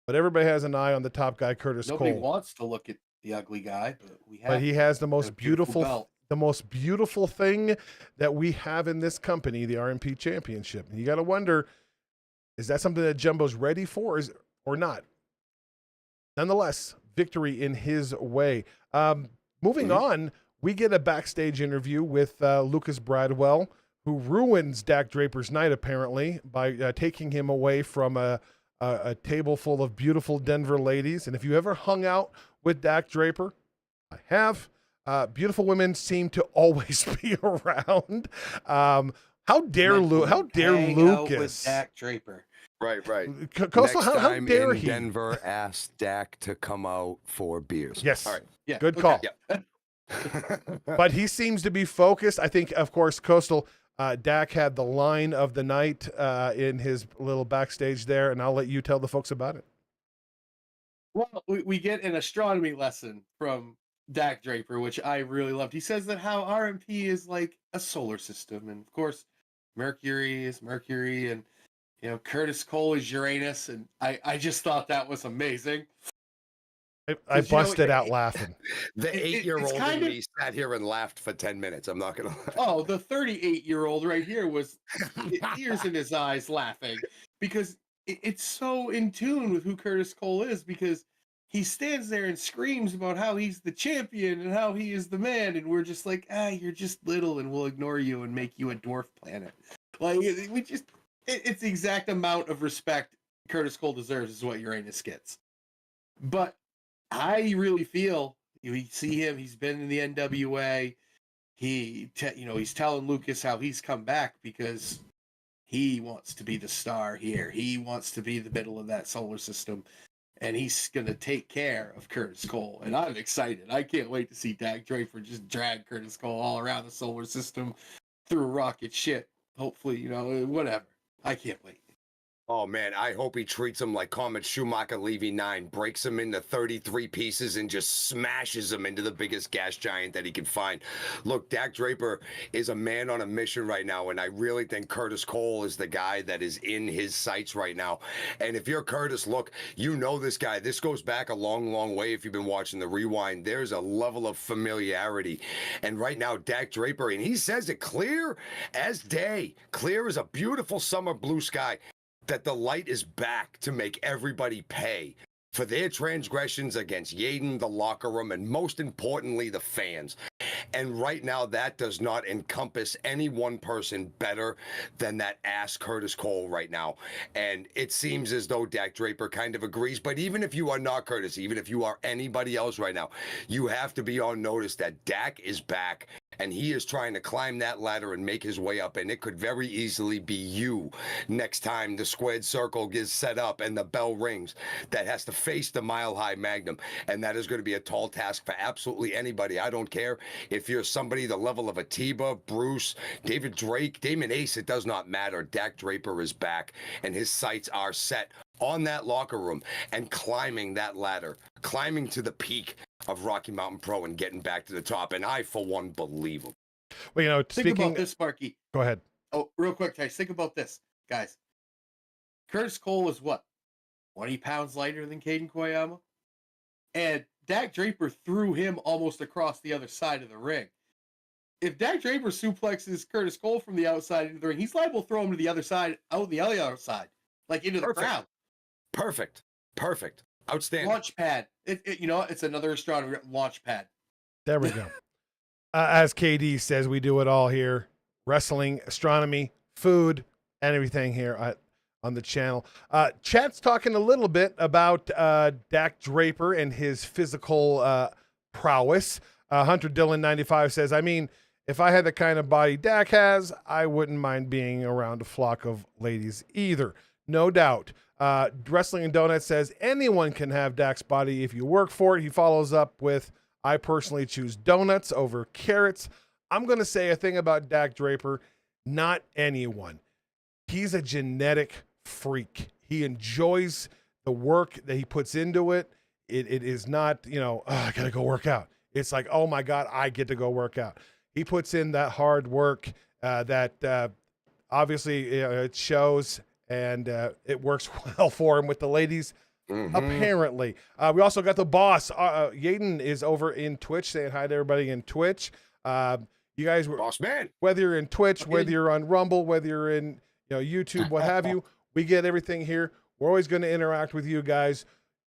but everybody has an eye on the top guy, Curtis Cole. Nobody wants to look at the ugly guy, but we have. But he has the most beautiful thing that we have in this company, the RMP Championship. And you got to wonder, is that something that Jumbo's ready for, or not? Nonetheless, victory in his way. Moving on, we get a backstage interview with Lucas Bradwell, who ruins Dak Draper's night, apparently, by taking him away from a table full of beautiful Denver ladies. And if you ever hung out with Dak Draper, I have. Beautiful women seem to always be around. How dare Lucas? With Dak Draper. Right. Coastal, how dare he? Denver asked Dak to come out for beers. Yes. All right. Yeah. Good call. Yeah. But he seems to be focused. I think, of course, Coastal, Dak had the line of the night in his little backstage there, and I'll let you tell the folks about it. Well, we get an astronomy lesson from Dak Draper, which I really loved. He says that how RMP is like a solar system, and of course, Mercury is Mercury, and Curtis Cole is Uranus, and I just thought that was amazing. I busted out laughing. The 8-year-old in me sat here and laughed for 10 minutes. I'm not gonna lie. Oh, the 38-year-old right here was tears in his eyes laughing, because it's so in tune with who Curtis Cole is, because he stands there and screams about how he's the champion and how he is the man, and we're just like, you're just little, and we'll ignore you and make you a dwarf planet. Like, it's the exact amount of respect Curtis Cole deserves is what Uranus gets. But I really feel, you see him, he's been in the NWA, he's telling Lucas how he's come back because he wants to be the star here. He wants to be the middle of that solar system. And he's going to take care of Curtis Cole. And I'm excited. I can't wait to see Dak Draper just drag Curtis Cole all around the solar system through rocket shit. Hopefully, whatever. I can't wait. Oh, man, I hope he treats him like Comet Schumacher Levy 9, breaks him into 33 pieces and just smashes him into the biggest gas giant that he can find. Look, Dak Draper is a man on a mission right now, and I really think Curtis Cole is the guy that is in his sights right now. And if you're Curtis, look, you know this guy. This goes back a long, long way if you've been watching the Rewind. There's a level of familiarity. And right now, Dak Draper, and he says it clear as day, clear as a beautiful summer blue sky, that the light is back to make everybody pay for their transgressions against Yaden, the locker room, and most importantly, the fans. And right now, that does not encompass any one person better than that ass Curtis Cole right now. And it seems as though Dak Draper kind of agrees. But even if you are not Curtis, even if you are anybody else right now, you have to be on notice that Dak is back. and he is trying to climb that ladder and make his way up, and it could very easily be you next time the squared circle gets set up and the bell rings that has to face the Mile High Magnum, and that is going to be a tall task for absolutely anybody. I don't care if you're somebody the level of Atiba, Bruce, David Drake, Damon Ace, it does not matter. Dak Draper is back, and his sights are set on that locker room and climbing that ladder, climbing to the peak of Rocky Mountain Pro and getting back to the top. And I, for one, believe him. Well, you know, Think about this, Sparky. Go ahead. Oh, real quick, guys. Think about this, guys. Curtis Cole is what? 20 pounds lighter than Caden Koyama? And Dak Draper threw him almost across the other side of the ring. If Dak Draper suplexes Curtis Cole from the outside into the ring, he's liable to throw him to the other side, out the other side, like into the crowd. Perfect. Outstanding. Launch pad. It's another astronomy launch pad. There we go. As KD says, we do it all here. Wrestling, astronomy, food, and everything here on the channel. Chat's talking a little bit about Dak Draper and his physical prowess. Hunter Dillon 95 says, I mean, if I had the kind of body Dak has, I wouldn't mind being around a flock of ladies either. No doubt. Wrestling and Donut says, anyone can have Dak's body if you work for it. He follows up with, I personally choose donuts over carrots. I'm going to say a thing about Dak Draper. Not anyone. He's a genetic freak. He enjoys the work that he puts into it. It is not, I got to go work out. It's like, oh my God, I get to go work out. He puts in that hard work that obviously it shows, and it works well for him with the ladies. Mm-hmm. Apparently. We also got the boss. Yaden is over in Twitch saying hi to everybody in Twitch. You guys were boss man. Whether you're in Twitch, whether you're on Rumble, whether you're in YouTube, what have you, we get everything here. We're always going to interact with you guys.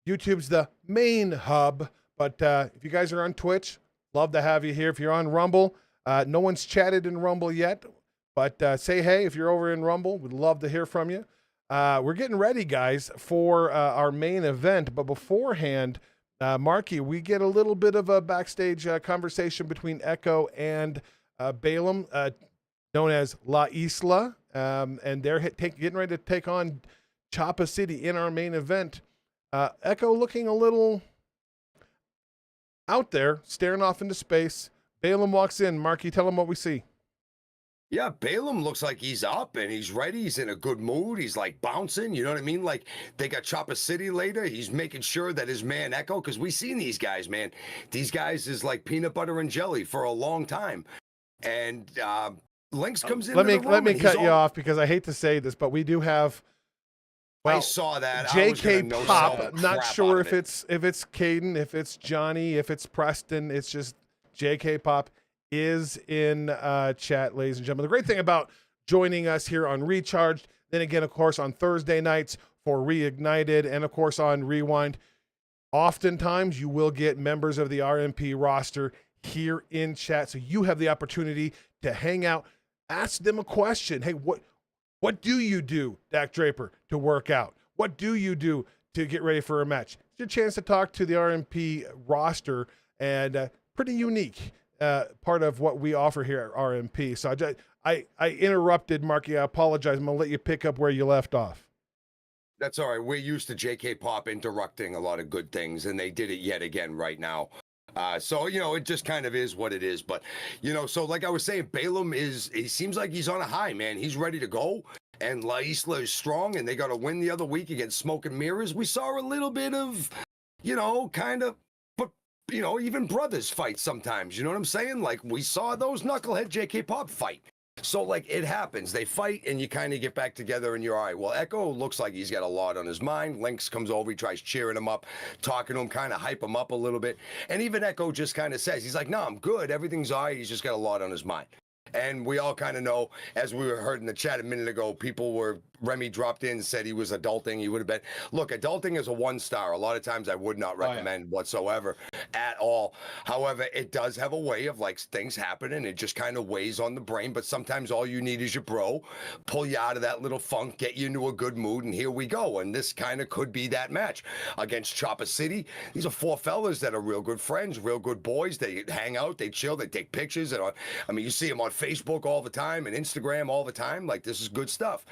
YouTube's the main hub, but if you guys are on Twitch, love to have you here. If you're on Rumble, no one's chatted in Rumble yet, but say hey if you're over in Rumble. We'd love to hear from you. We're getting ready, guys, for our main event. But beforehand, Marky, we get a little bit of a backstage conversation between Echo and Balaam, known as La Isla. And they're getting ready to take on Chapa City in our main event. Echo looking a little out there, staring off into space. Balaam walks in. Marky, tell him what we see. Yeah, Balaam looks like he's up and he's ready. He's in a good mood. He's like bouncing. You know what I mean? Like they got Chopper City later. He's making sure that his man Echo, because we've seen these guys, man. These guys is like peanut butter and jelly for a long time. And Lynx comes in. Let me cut you off because I hate to say this, but we do have. Well, I saw that. JK Pop. Not sure if it's Caden, if it's Johnny, if it's Preston. It's just JK Pop is in chat, ladies and gentlemen. The great thing about joining us here on Recharged, then again, of course, on Thursday nights for Reignited, and of course on Rewind, oftentimes you will get members of the RMP roster here in chat, so you have the opportunity to hang out, ask them a question. Hey, what do you do, Dak Draper, to work out? What do you do to get ready for a match? It's your chance to talk to the RMP roster, and pretty unique. Part of what we offer here at RMP. So I interrupted, Marky. I apologize. I'm going to let you pick up where you left off. That's all right. We're used to JK Pop interrupting a lot of good things, and they did it yet again right now. So, it just kind of is what it is. But, so like I was saying, Balaam he seems like he's on a high, man. He's ready to go. And La Isla is strong, and they got to win the other week against Smoke and Mirrors. We saw a little bit of, kind of, even brothers fight sometimes, you know what I'm saying? Like we saw those knucklehead JK Pop fight. So like it happens, they fight and you kind of get back together and you're all right. Well, Echo looks like he's got a lot on his mind. Lynx comes over, he tries cheering him up, talking to him, kind of hype him up a little bit. And even Echo just kind of says, he's like, no, I'm good. Everything's all right. He's just got a lot on his mind. And we all kind of know, as we were heard in the chat a minute ago, Remy dropped in and said he was adulting. He would have been, look, adulting is a 1-star. A lot of times I would not recommend whatsoever at all. However, it does have a way of like things happen and it just kind of weighs on the brain. But sometimes all you need is your bro, pull you out of that little funk, get you into a good mood, and here we go. And this kind of could be that match against Chopper City. These are 4 fellas that are real good friends, real good boys. They hang out, they chill, they take pictures. And I mean, you see them on Facebook all the time and Instagram all the time. Like, this is good stuff.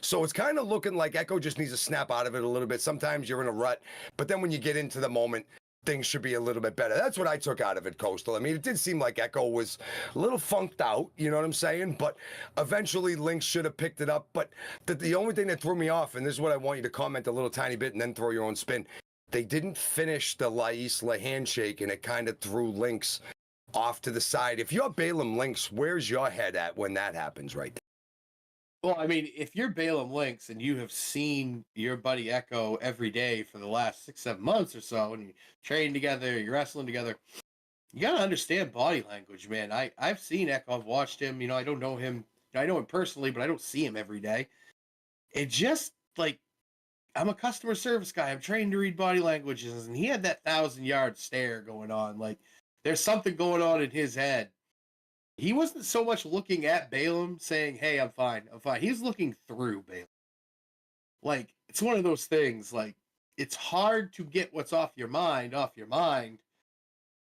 So it's kind of looking like Echo just needs to snap out of it a little bit. Sometimes you're in a rut, but then when you get into the moment, things should be a little bit better. That's what I took out of it, Coastal. I mean, it did seem like Echo was a little funked out, you know what I'm saying? But eventually Lynx should have picked it up. But the only thing that threw me off, and this is what I want you to comment a little tiny bit and then throw your own spin, they didn't finish the La Isla handshake, and it kind of threw Lynx off to the side. If you're Balaam Lynx, where's your head at when that happens right there? Well, I mean, if you're Balaam Lynx and you have seen your buddy Echo every day for the last 6-7 months or so, and you train together, you're wrestling together, you gotta understand body language, man. I've seen Echo, I've watched him. You know, I don't know him. I know him personally, but I don't see him every day. It just like, I'm a customer service guy. I'm trained to read body languages, and he had that 1,000-yard stare going on. Like, there's something going on in his head. He wasn't so much looking at Balaam saying, hey, I'm fine. He's looking through Balaam. Like, it's one of those things, like, it's hard to get what's off your mind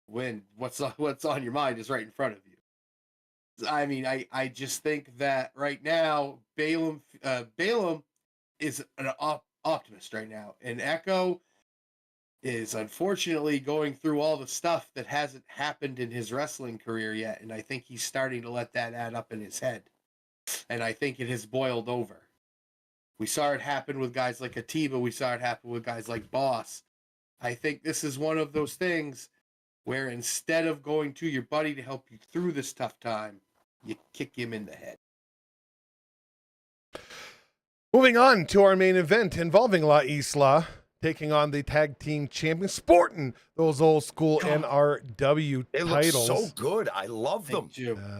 when what's on your mind is right in front of you. I mean, I just think that right now, Balaam is an optimist right now. And Echo is unfortunately going through all the stuff that hasn't happened in his wrestling career yet. And I think he's starting to let that add up in his head. And I think it has boiled over. We saw it happen with guys like Atiba. We saw it happen with guys like Boss. I think this is one of those things where instead of going to your buddy to help you through this tough time, you kick him in the head. Moving on to our main event involving La Isla taking on the tag team champions, sporting those old school NRW They titles. look so good. I love them.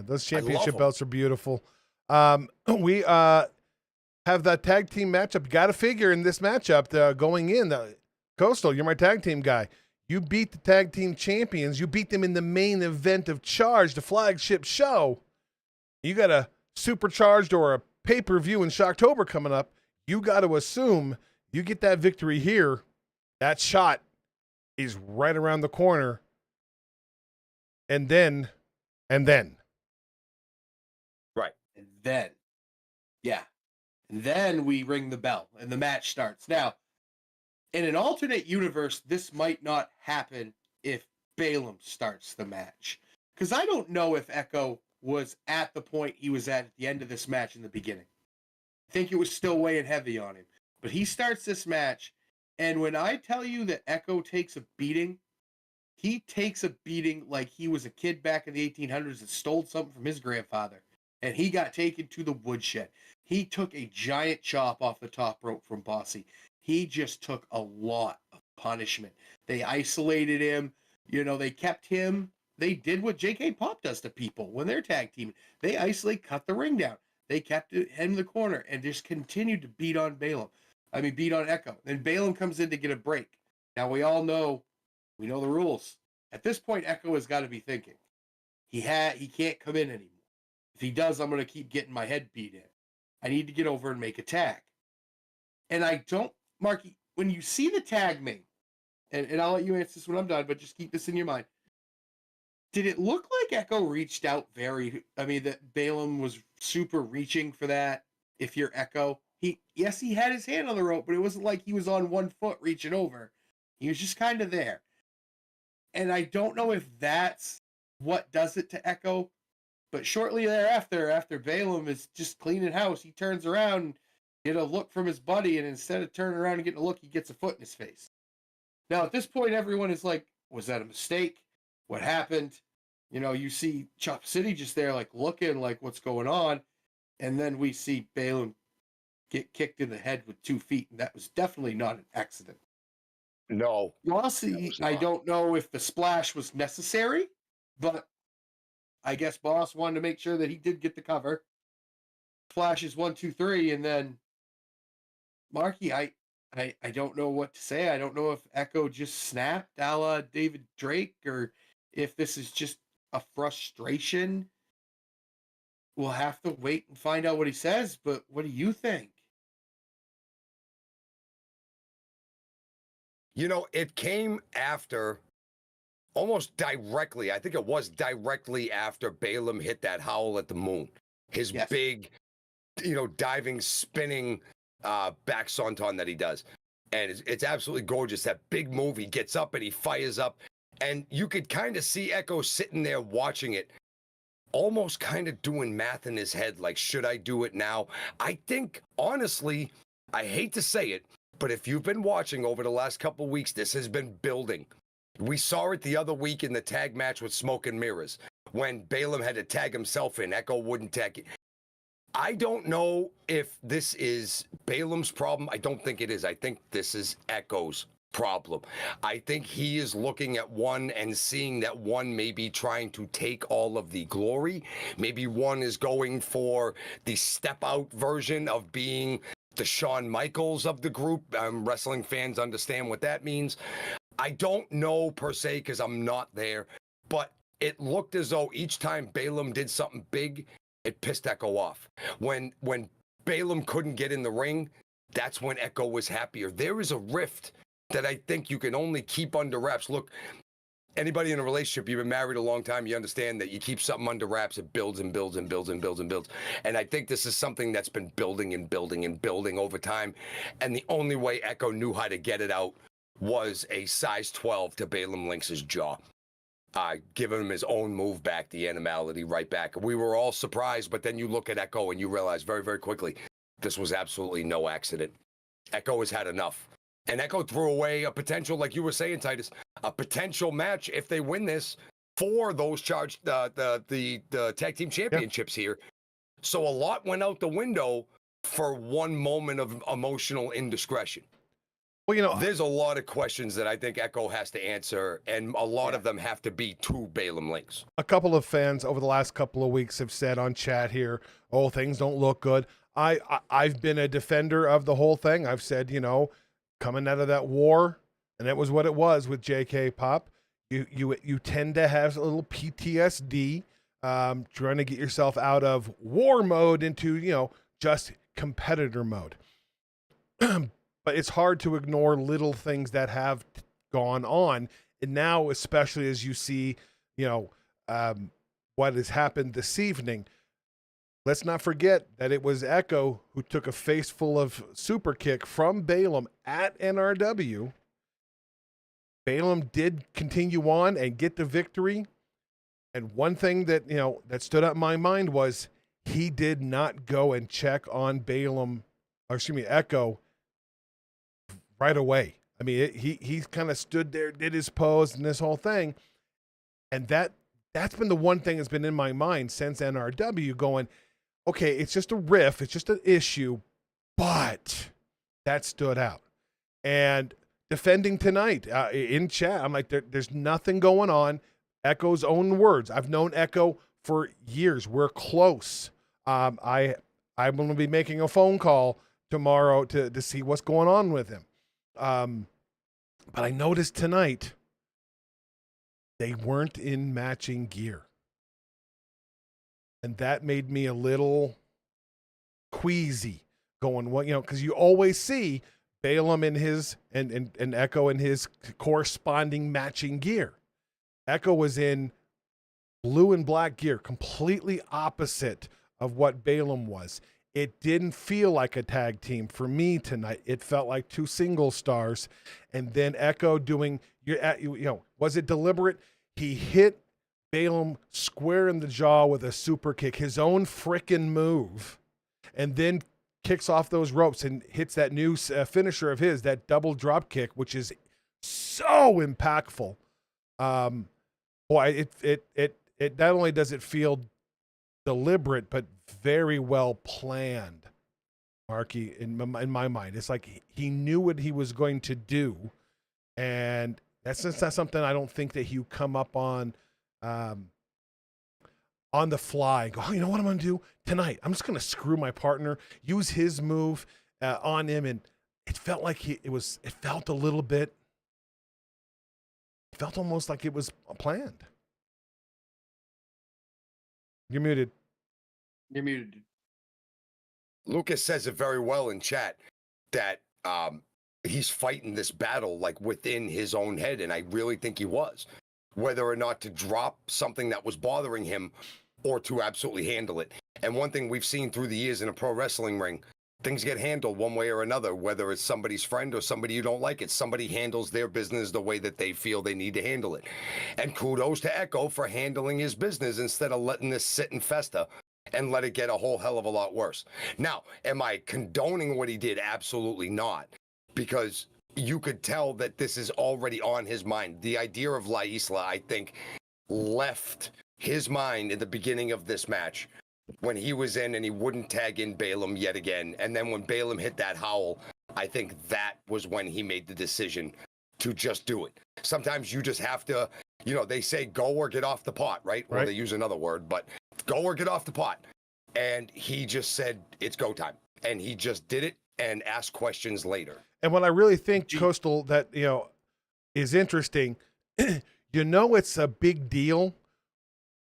Those championship belts are beautiful. We have that tag team matchup. Got to figure in this matchup going in. Coastal, you're my tag team guy. You beat the tag team champions. You beat them in the main event of Charge, the flagship show. You got a supercharged or a pay-per-view in Shocktober coming up. You got to assume you get that victory here. That shot is right around the corner. And then. Right. And then, yeah. And then we ring the bell and the match starts. Now, in an alternate universe, this might not happen if Balaam starts the match. Because I don't know if Echo was at the point he was at the end of this match in the beginning. I think it was still weighing heavy on him. But he starts this match, and when I tell you that Echo takes a beating, he takes a beating like he was a kid back in the 1800s that stole something from his grandfather, and he got taken to the woodshed. He took a giant chop off the top rope from Bossy. He just took a lot of punishment. They isolated him. You know, they kept him. They did what J.K. Pop does to people when they're tag teaming. They isolate, cut the ring down. They kept him in the corner and just continued to beat on Echo. Then Balaam comes in to get a break. Now we know the rules. At this point, Echo has got to be thinking, he can't come in anymore. If he does, I'm going to keep getting my head beat in. I need to get over and make a tag. And I don't, Marky, when you see the tag name, and I'll let you answer this when I'm done, but just keep this in your mind. Did it look like Echo reached out that Balaam was super reaching for that? If you're Echo, he had his hand on the rope, but it wasn't like he was on one foot reaching over. He was just kind of there. And I don't know if that's what does it to Echo, but shortly thereafter, after Balaam is just cleaning house, he turns around and get a look from his buddy, and instead of turning around and getting a look, he gets a foot in his face. Now, at this point, everyone is like, was that a mistake? What happened? You know, you see Chop City just there, like, looking like what's going on, and then we see Balaam get kicked in the head with 2 feet, and that was definitely not an accident. No. Bossy, I don't know if the splash was necessary, but I guess Boss wanted to make sure that he did get the cover. Flashes 1, 2, 3, and then Marky, I don't know what to say. I don't know if Echo just snapped a la David Drake or if this is just a frustration. We'll have to wait and find out what he says, but what do you think? You know, it came after, almost directly, I think it was directly after Balaam hit that howl at the moon. His Yes. big, diving, spinning back senton that he does. And it's absolutely gorgeous. That big move, he gets up and he fires up. And you could kind of see Echo sitting there watching it, almost kind of doing math in his head, like, should I do it now? I think, honestly, I hate to say it, but if you've been watching over the last couple of weeks, this has been building. We saw it the other week in the tag match with Smoke and Mirrors. When Balaam had to tag himself in, Echo wouldn't tag it. I don't know if this is Balaam's problem. I don't think it is. I think this is Echo's problem. I think he is looking at one and seeing that one may be trying to take all of the glory. Maybe one is going for the step out version of being the Shawn Michaels of the group. Wrestling fans understand what that means. I don't know per se because I'm not there, but it looked as though each time Balaam did something big, it pissed Echo off. When Balaam couldn't get in the ring, that's when Echo was happier. There is a rift that I think you can only keep under wraps. Look, anybody in a relationship, you've been married a long time, you understand that you keep something under wraps, it builds and builds and builds and builds and builds. And I think this is something that's been building and building and building over time. And the only way Echo knew how to get it out was a size 12 to Balaam Lynx's jaw. Giving him his own move back, the animality right back. We were all surprised, but then you look at Echo and you realize very, very quickly, this was absolutely no accident. Echo has had enough. And Echo threw away a potential, like you were saying, Titus, a potential match if they win this for those charged, the tag team championships here. So a lot went out the window for one moment of emotional indiscretion. Well, there's a lot of questions that I think Echo has to answer, and a lot of them have to be to Balaam Lynx. A couple of fans over the last couple of weeks have said on chat here, oh, things don't look good. I've been a defender of the whole thing. I've said, coming out of that war, and it was what it was with JK Pop, you tend to have a little PTSD, trying to get yourself out of war mode into, just competitor mode. But it's hard to ignore little things that have gone on. And now, especially as you see, what has happened this evening, let's not forget that it was Echo who took a face full of super kick from Balaam at NRW. Balaam did continue on and get the victory. And one thing that, that stood out in my mind was he did not go and check on Echo right away. I mean, he kind of stood there, did his pose and this whole thing. And that's been the one thing that's been in my mind since NRW, going, okay, it's just a riff, it's just an issue, but that stood out. And defending tonight in chat, I'm like, there's nothing going on. Echo's own words. I've known Echo for years. We're close. I'm going to be making a phone call tomorrow to see what's going on with him. But I noticed tonight they weren't in matching gear. And that made me a little queasy, going, what, because you always see Balaam in his and Echo in his corresponding matching gear. Echo was in blue and black gear, completely opposite of what Balaam was. It didn't feel like a tag team for me tonight. It felt like two single stars. And then Echo doing, was it deliberate? He hit Balaam square in the jaw with a super kick, his own frickin' move, and then kicks off those ropes and hits that new finisher of his, that double drop kick, which is so impactful. Boy, it not only does it feel deliberate, but very well planned, Marky, in my mind. It's like he knew what he was going to do, and that's just not something I don't think that he come up on on the fly, go, oh, you know what I'm going to do tonight? I'm just going to screw my partner, use his move on him. And it felt like it felt a little bit, it felt almost like it was planned. You're muted. You're muted. Lucas says it very well in chat that he's fighting this battle like within his own head. And I really think he was, whether or not to drop something that was bothering him or to absolutely handle it. And one thing we've seen through the years in a pro wrestling ring, things get handled one way or another, whether it's somebody's friend or somebody you don't like. It somebody handles their business the way that they feel they need to handle it. And kudos to Echo for handling his business instead of letting this sit and fester and let it get a whole hell of a lot worse. Now, am I condoning what he did? Absolutely not. Because you could tell that this is already on his mind. The idea of La Isla, I think, left his mind in the beginning of this match when he was in and he wouldn't tag in Balaam yet again. And then when Balaam hit that howl, I think that was when he made the decision to just do it. Sometimes you just have to, they say go or get off the pot, right? Well, they use another word, but go or get off the pot. And he just said, it's go time. And he just did it and asked questions later. And what I really think, Coastal, that, is interesting, it's a big deal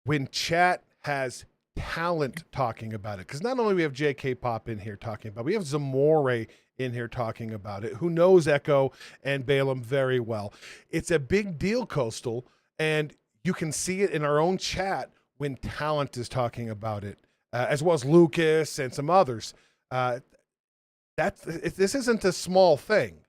when chat has talent talking about it. Because not only we have JK Pop in here talking about it, we have Zamore in here talking about it, who knows Echo and Balaam very well. It's a big deal, Coastal, and you can see it in our own chat when talent is talking about it, as well as Lucas and some others. This isn't a small thing.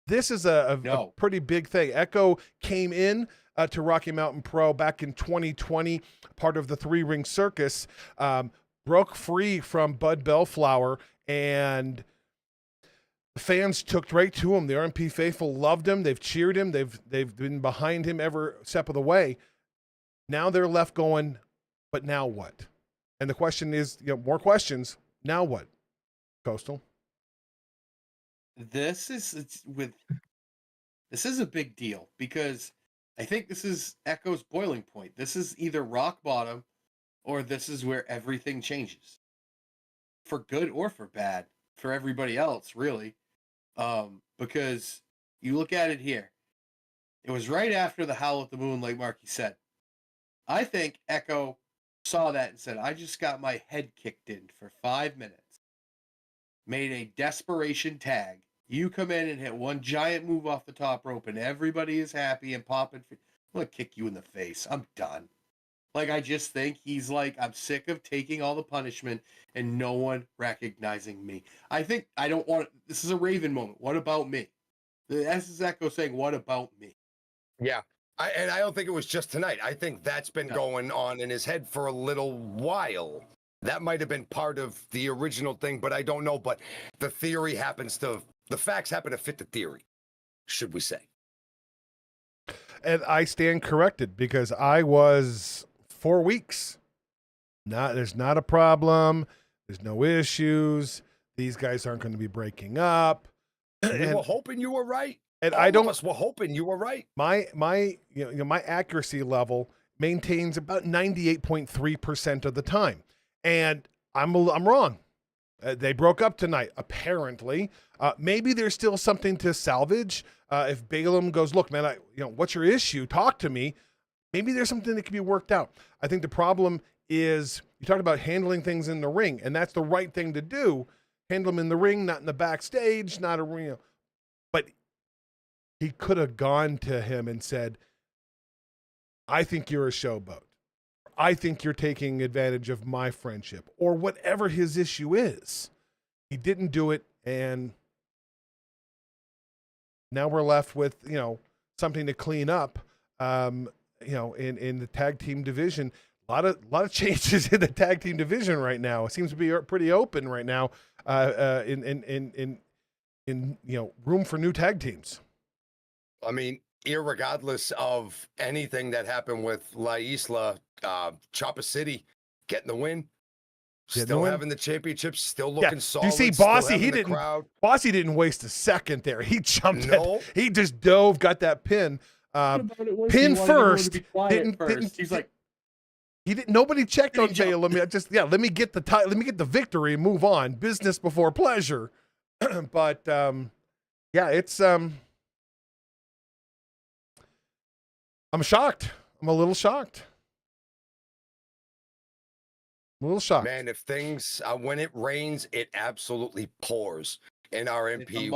This is a pretty big thing. Echo came in to Rocky Mountain Pro back in 2020, part of the 3-ring circus, broke free from Bud Bellflower, and the fans took right to him. The RMP faithful loved him. They've cheered him. They've been behind him every step of the way. Now they're left going, but now what? And the question is, more questions. Now what, Coastal? This is a big deal because I think this is Echo's boiling point. This is either rock bottom or this is where everything changes. For good or for bad, for everybody else, really. Because you look at it here. It was right after the Howl at the Moon, like Marky said. I think Echo saw that and said, I just got my head kicked in for 5 minutes. Made a desperation tag. You come in and hit one giant move off the top rope and everybody is happy and popping. I'm going to kick you in the face. I'm done. Like, I just think he's like, I'm sick of taking all the punishment and no one recognizing me. I don't want, this is a Raven moment. What about me? This is Echo saying, what about me? Yeah. And I don't think it was just tonight. I think that's been going on in his head for a little while. That might have been part of the original thing, but I don't know. But the facts happen to fit the theory, should we say. And I stand corrected because I was 4 weeks. There's not a problem. There's no issues. These guys aren't going to be breaking up. We were hoping you were right. And All of us were hoping you were right. My my accuracy level maintains about 98.3% of the time. And I'm wrong. They broke up tonight, apparently. Maybe there's still something to salvage. If Balaam goes, look, man, what's your issue? Talk to me. Maybe there's something that can be worked out. I think the problem is you talked about handling things in the ring, and that's the right thing to do. Handle them in the ring, not in the backstage, not a But he could have gone to him and said, I think you're a showboat. I think you're taking advantage of my friendship, or whatever his issue is. He didn't do it, and now we're left with, something to clean up, in the tag team division. A lot of changes in the tag team division right now. It seems to be pretty open right now, in room for new tag teams. I mean, irregardless of anything that happened with La Isla, Chopper City getting the win, still having the championship, still looking solid. Do you see Bossy? Bossy didn't waste a second there. He jumped. He just dove, got that pin. Pin first. He's like, He didn't. Nobody checked on He jumped. Balaam. Let me get the title. Let me get the victory and move on. Business before pleasure. But yeah, it's I'm shocked. I'm a little shocked. Man, if things when it rains, it absolutely pours in RMP.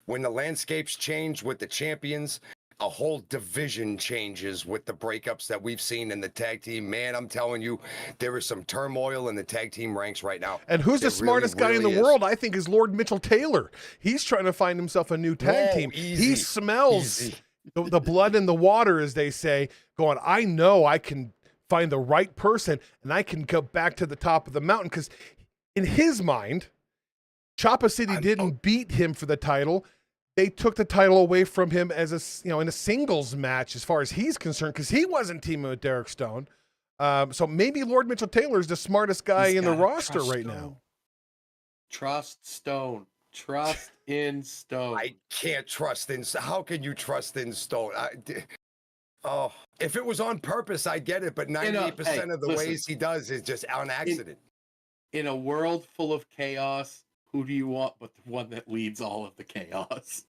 When the landscapes change with the champions, a whole division changes with the breakups that we've seen in the tag team. Man, I'm telling you, there is some turmoil in the tag team ranks right now. And who's the smartest guy in the world? I think is Lord Mitchell Taylor. He's trying to find himself a new tag team. He smells the blood in the water, as they say, going, I know I can find the right person and I can go back to the top of the mountain. Because in his mind, Choppa City didn't beat him for the title. They took the title away from him as in a singles match, as far as he's concerned, because he wasn't teaming with Derek Stone. So maybe Lord Mitchell Taylor is the smartest guy in the roster right now. Trust Stone. Trust in Stone. I can't trust in. How can you trust in Stone? If it was on purpose, I get it. But 98% of the ways he does is just on accident. In a world full of chaos, who do you want but the one that leads all of the chaos?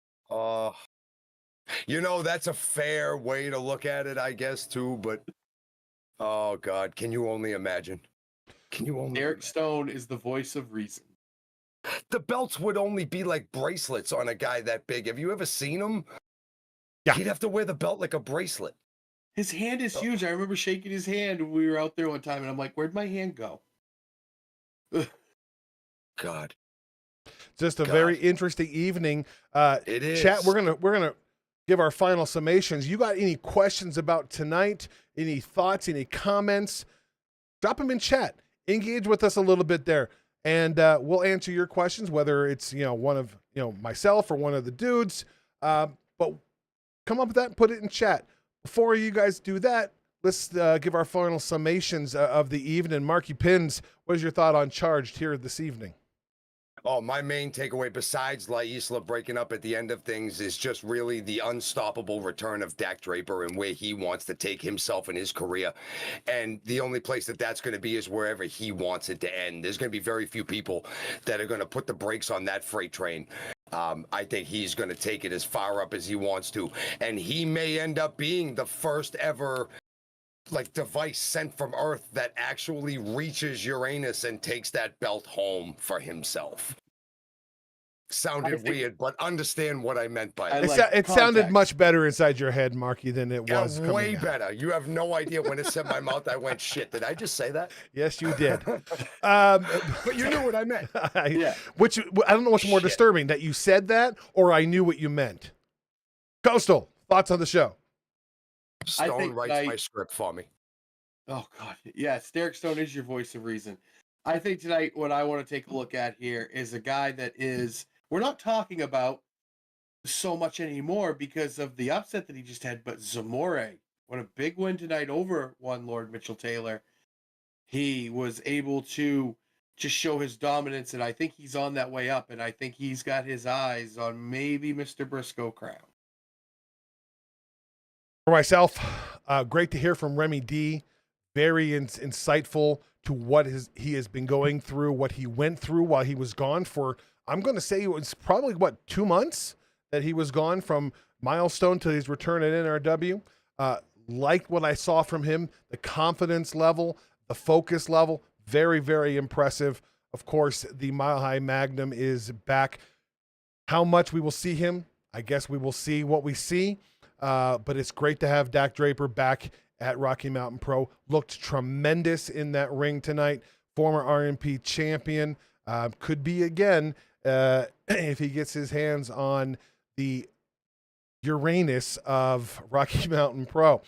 That's a fair way to look at it, I guess, too. But, oh, God, can you only imagine? Derek Stone is the voice of reason. The belts would only be like bracelets on a guy that big. Have you ever seen him? Yeah. He'd have to wear the belt like a bracelet. His hand is huge. I remember shaking his hand when we were out there one time, and I'm like, where'd my hand go? God. Just a very interesting evening. It is. Chat, we're gonna give our final summations. You got any questions about tonight? Any thoughts? Any comments? Drop them in chat. Engage with us a little bit there, and we'll answer your questions, whether it's one of myself or one of the dudes. But come up with that and put it in chat. Before you guys do that, let's give our final summations of the evening. Marky Pins, what is your thought on Charged here this evening? Oh, my main takeaway, besides La Isla breaking up at the end of things, is just really the unstoppable return of Dak Draper and where he wants to take himself in his career. And the only place that's going to be is wherever he wants it to end. There's going to be very few people that are going to put the brakes on that freight train. I think he's going to take it as far up as he wants to. And he may end up being the first ever device sent from Earth that actually reaches Uranus and takes that belt home for himself. Sounded weird, but understand what I meant by it. It sounded much better inside your head, Marky, than it was. Way better. You have no idea. When it said my mouth, I went, shit, did I just say that? Yes, you did. But you knew what I meant. Yeah. Which, I don't know what's more disturbing, that you said that or I knew what you meant. Coastal, thoughts on the show? Stone writes my script for me. Oh, God. Yes, Derek Stone is your voice of reason. I think tonight what I want to take a look at here is a guy that we're not talking about so much anymore because of the upset that he just had, but Zamore, what a big win tonight over one Lord Mitchell Taylor. He was able to just show his dominance, and I think he's on that way up, and I think he's got his eyes on maybe Mr. Briscoe Crown. For myself, great to hear from Remy D. Very insightful to what he has been going through, what he went through while he was gone for, I'm going to say it was probably, 2 months that he was gone from Milestone to his return at NRW. Liked what I saw from him, the confidence level, the focus level, very, very impressive. Of course, the Mile High Magnum is back. How much we will see him, I guess we will see what we see. But it's great to have Dak Draper back at Rocky Mountain Pro. Looked tremendous in that ring tonight. Former RMP champion. Could be again if he gets his hands on the Uranus of Rocky Mountain Pro.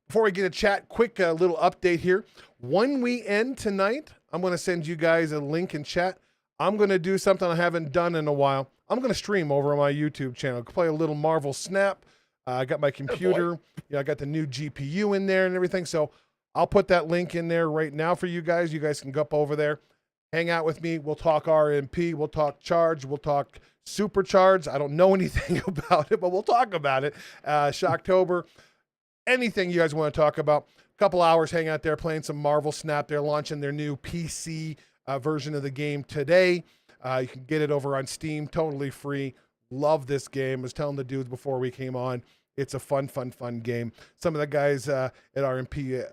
Before we get a chat, quick little update here. When we end tonight, I'm going to send you guys a link in chat. I'm going to do something I haven't done in a while. I'm going to stream over on my YouTube channel. Play a little Marvel Snap. I got my computer. I got the new GPU in there and everything. So I'll put that link in there right now for you guys. You guys can go up over there, hang out with me. We'll talk RMP. We'll talk Charge. We'll talk Supercharge. I don't know anything about it, but we'll talk about it. Shocktober. anything you guys want to talk about. A couple hours, hang out there playing some Marvel Snap. They're launching their new PC version of the game today. You can get it over on Steam, totally free. Love this game. I was telling the dudes before we came on, it's a fun game. Some of the guys at RMP,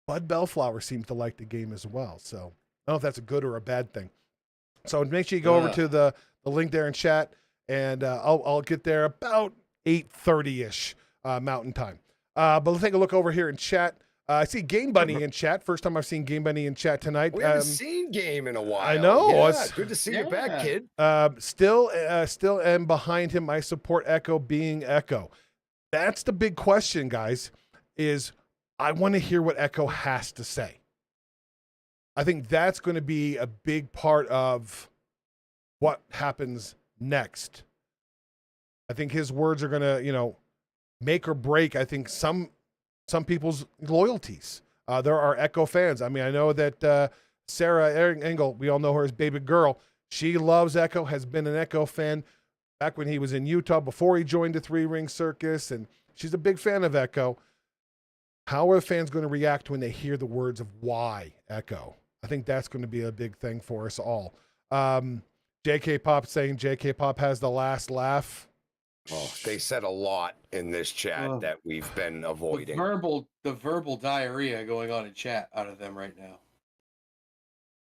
Bud Bellflower seems to like the game as well. So I don't know if that's a good or a bad thing. So make sure you go over to the link there in chat, and I'll get there about 8:30-ish Mountain Time. But let's take a look over here in chat. I see Game Bunny in chat. First time I've seen Game Bunny in chat tonight. We haven't seen Game in a while. I know. Yeah, good to see you back, kid. Still am behind him. I support Echo being Echo. That's the big question, guys, is I want to hear what Echo has to say. I think that's going to be a big part of what happens next. I think his words are going to, make or break, I think, some people's loyalties. There are Echo fans. I mean, I know that Sarah Engel, we all know her as Baby Girl. She loves Echo, has been an Echo fan back when he was in Utah before he joined the Three Ring Circus, and she's a big fan of Echo. How are fans going to react when they hear the words of why Echo? I think that's going to be a big thing for us all. JK Pop saying JK Pop has the last laugh. Oh, they said a lot in this chat that we've been avoiding. The verbal diarrhea going on in chat out of them right now.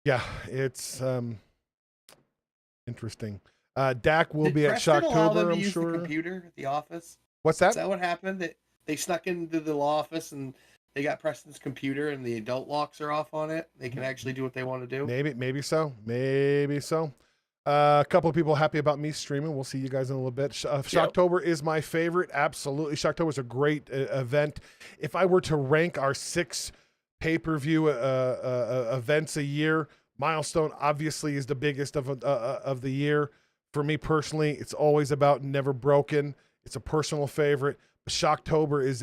Yeah, it's interesting. Dak will be at Preston allow them Shocktober, to I'm use sure. the computer at the office? What's that? Is that what happened? That they snuck into the law office and they got Preston's computer and the adult locks are off on it? They can actually do what they want to do? Maybe so. A couple of people happy about me streaming. We'll see you guys in a little bit. Shocktober is my favorite. Absolutely. Shocktober is a great event. If I were to rank our 6 pay-per-view events a year, Milestone obviously is the biggest of the year. For me personally, it's always about Never Broken. It's a personal favorite. Shocktober is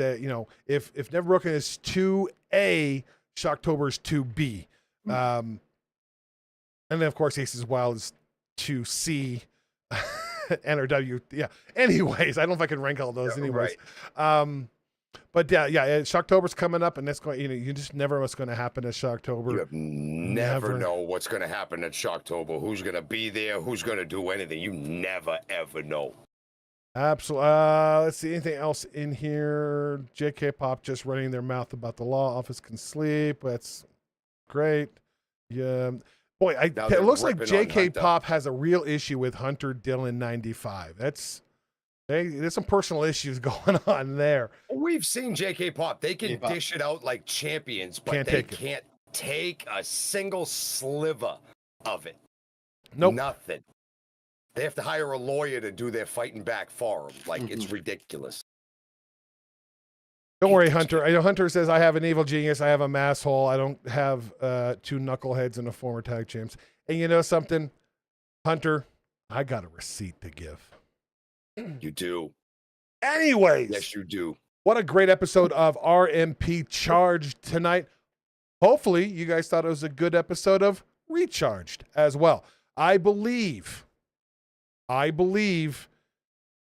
if Never Broken is 2A, Shocktober is 2B. And then of course Aces Wild is 2C. NRW. Yeah. Anyways, I don't know if I can rank all those anyways. Right. But yeah, Shocktober's coming up, and that's going. You just never know what's going to happen at Shocktober. You have never know what's going to happen at Shocktober. Who's going to be there? Who's going to do anything? You never ever know. Absolutely. Let's see anything else in here. JK Pop just running their mouth about the law office can sleep. That's great. Yeah. Boy, it looks like JK Pop has a real issue with Hunter Dillon 95. There's some personal issues going on there. We've seen JK Pop. They can dish it out like champions, but they can't take a single sliver of it. Nope. Nothing. They have to hire a lawyer to do their fighting back for them. Like, it's ridiculous. Don't worry, Hunter. I know Hunter says, I have an evil genius. I have a mass hole. I don't have 2 knuckleheads and a former tag champs. And you know something, Hunter, I got a receipt to give. You do. Anyways. Yes, you do. What a great episode of RMP Charged tonight. Hopefully, you guys thought it was a good episode of Recharged as well. I believe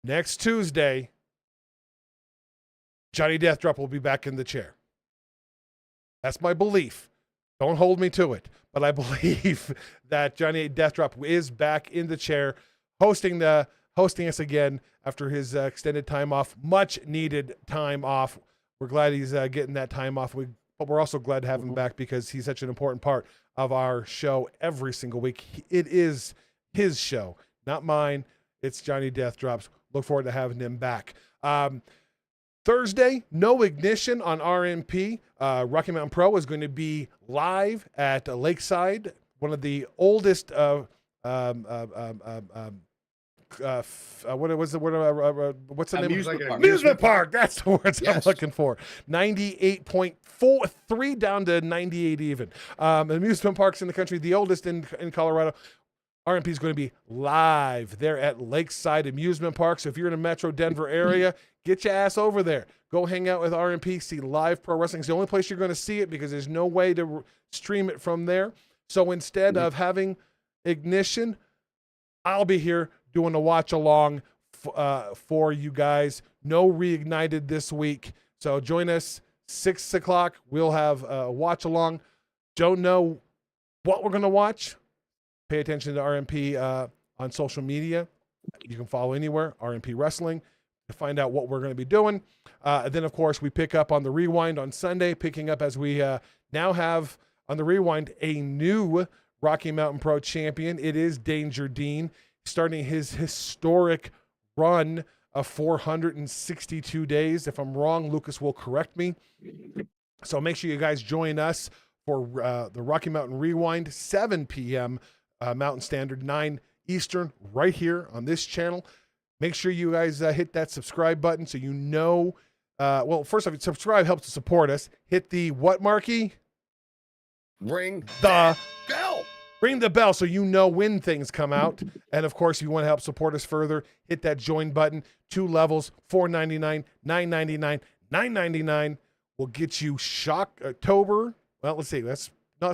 next Tuesday, Johnny Deathdrop will be back in the chair. That's my belief. Don't hold me to it. But I believe that Johnny Deathdrop is back in the chair, hosting us again after his extended time off, much needed time off. We're glad he's getting that time off. But we're also glad to have him back because he's such an important part of our show every single week. It is his show, not mine. It's Johnny Deathdrop's. Look forward to having him back. Thursday, no ignition on RMP. Rocky Mountain Pro is going to be live at Lakeside, one of the oldest what's the name? Amusement park. That's the words I'm looking for. 98.43 down to 98 even. Amusement parks in the country, the oldest in Colorado. RMP is going to be live there at Lakeside Amusement Park. So if you're in the Metro Denver area, get your ass over there. Go hang out with RMP, see live pro wrestling. It's the only place you're going to see it because there's no way to stream it from there. So instead of having ignition, I'll be here doing a watch along for you guys. No Reignited this week. So join us 6 o'clock. We'll have a watch along. Don't know what we're going to watch. Pay attention to RMP on social media. You can follow anywhere, RMP Wrestling, to find out what we're going to be doing. Then, of course, we pick up on the Rewind on Sunday, picking up as we now have on the Rewind a new Rocky Mountain Pro champion. It is Danger Dean, starting his historic run of 462 days. If I'm wrong, Lucas will correct me. So make sure you guys join us for the Rocky Mountain Rewind, 7 p.m. Mountain Standard, 9 Eastern, right here on this channel. Make sure you guys hit that subscribe button so you know. Well, first off, subscribe helps to support us. Hit the what, Marky? Ring The bell. Ring the bell so you know when things come out. And of course, if you want to help support us further, hit that join button. 2 levels, $4.99, $9.99, $9.99 will get you Shocktober. Well, let's see. That's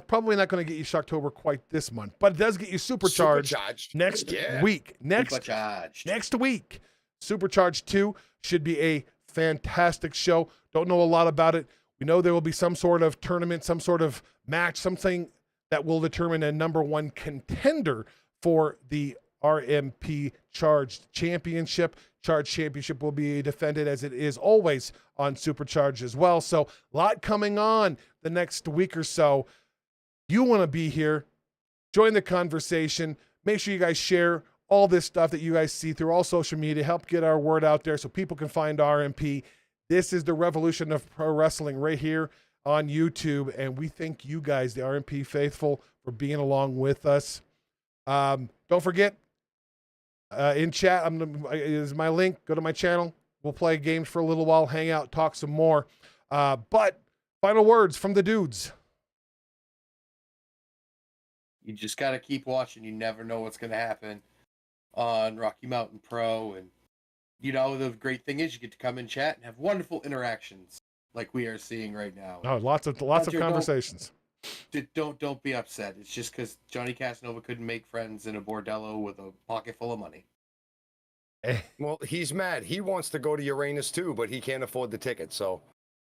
probably not going to get you Shocktober quite this month, but it does get you Supercharged next week. Next week. Supercharged 2 should be a fantastic show. Don't know a lot about it. We know there will be some sort of tournament, some sort of match, something that will determine a number 1 contender for the RMP Charged Championship. Charged Championship will be defended as it is always on Supercharged as well. So a lot coming on the next week or so. You want to be here, join the conversation. Make sure you guys share all this stuff that you guys see through all social media. Help get our word out there so people can find RMP. This is the revolution of pro wrestling right here on YouTube, and we thank you guys, the RMP faithful, for being along with us. Don't forget, in chat is my link. Go to my channel. We'll play games for a little while, hang out, talk some more. But final words from the dudes. You just got to keep watching. You never know what's going to happen on Rocky Mountain Pro. And, you know, the great thing is you get to come and chat and have wonderful interactions like we are seeing right now. Oh, lots of conversations. Don't be upset. It's just because Johnny Casanova couldn't make friends in a bordello with a pocket full of money. Well, he's mad. He wants to go to Uranus too, but he can't afford the ticket. So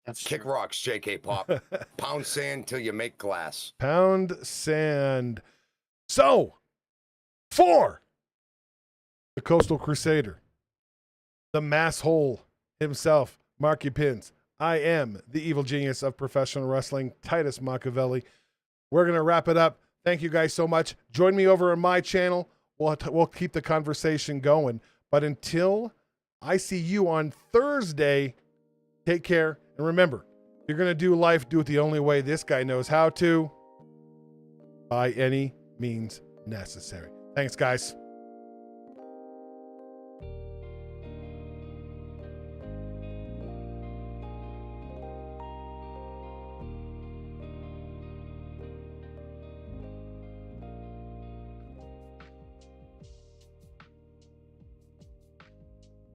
That's kick true. rocks, JK Pop. Pound sand till you make glass. Pound sand. So, for the Coastal Crusader, the mass hole himself, Marky Pins, I am the evil genius of professional wrestling, Titus Machiavelli. We're going to wrap it up. Thank you guys so much. Join me over on my channel. We'll keep the conversation going. But until I see you on Thursday, take care. And remember, if you're going to do life, do it the only way this guy knows how to, by any means necessary. Thanks, guys.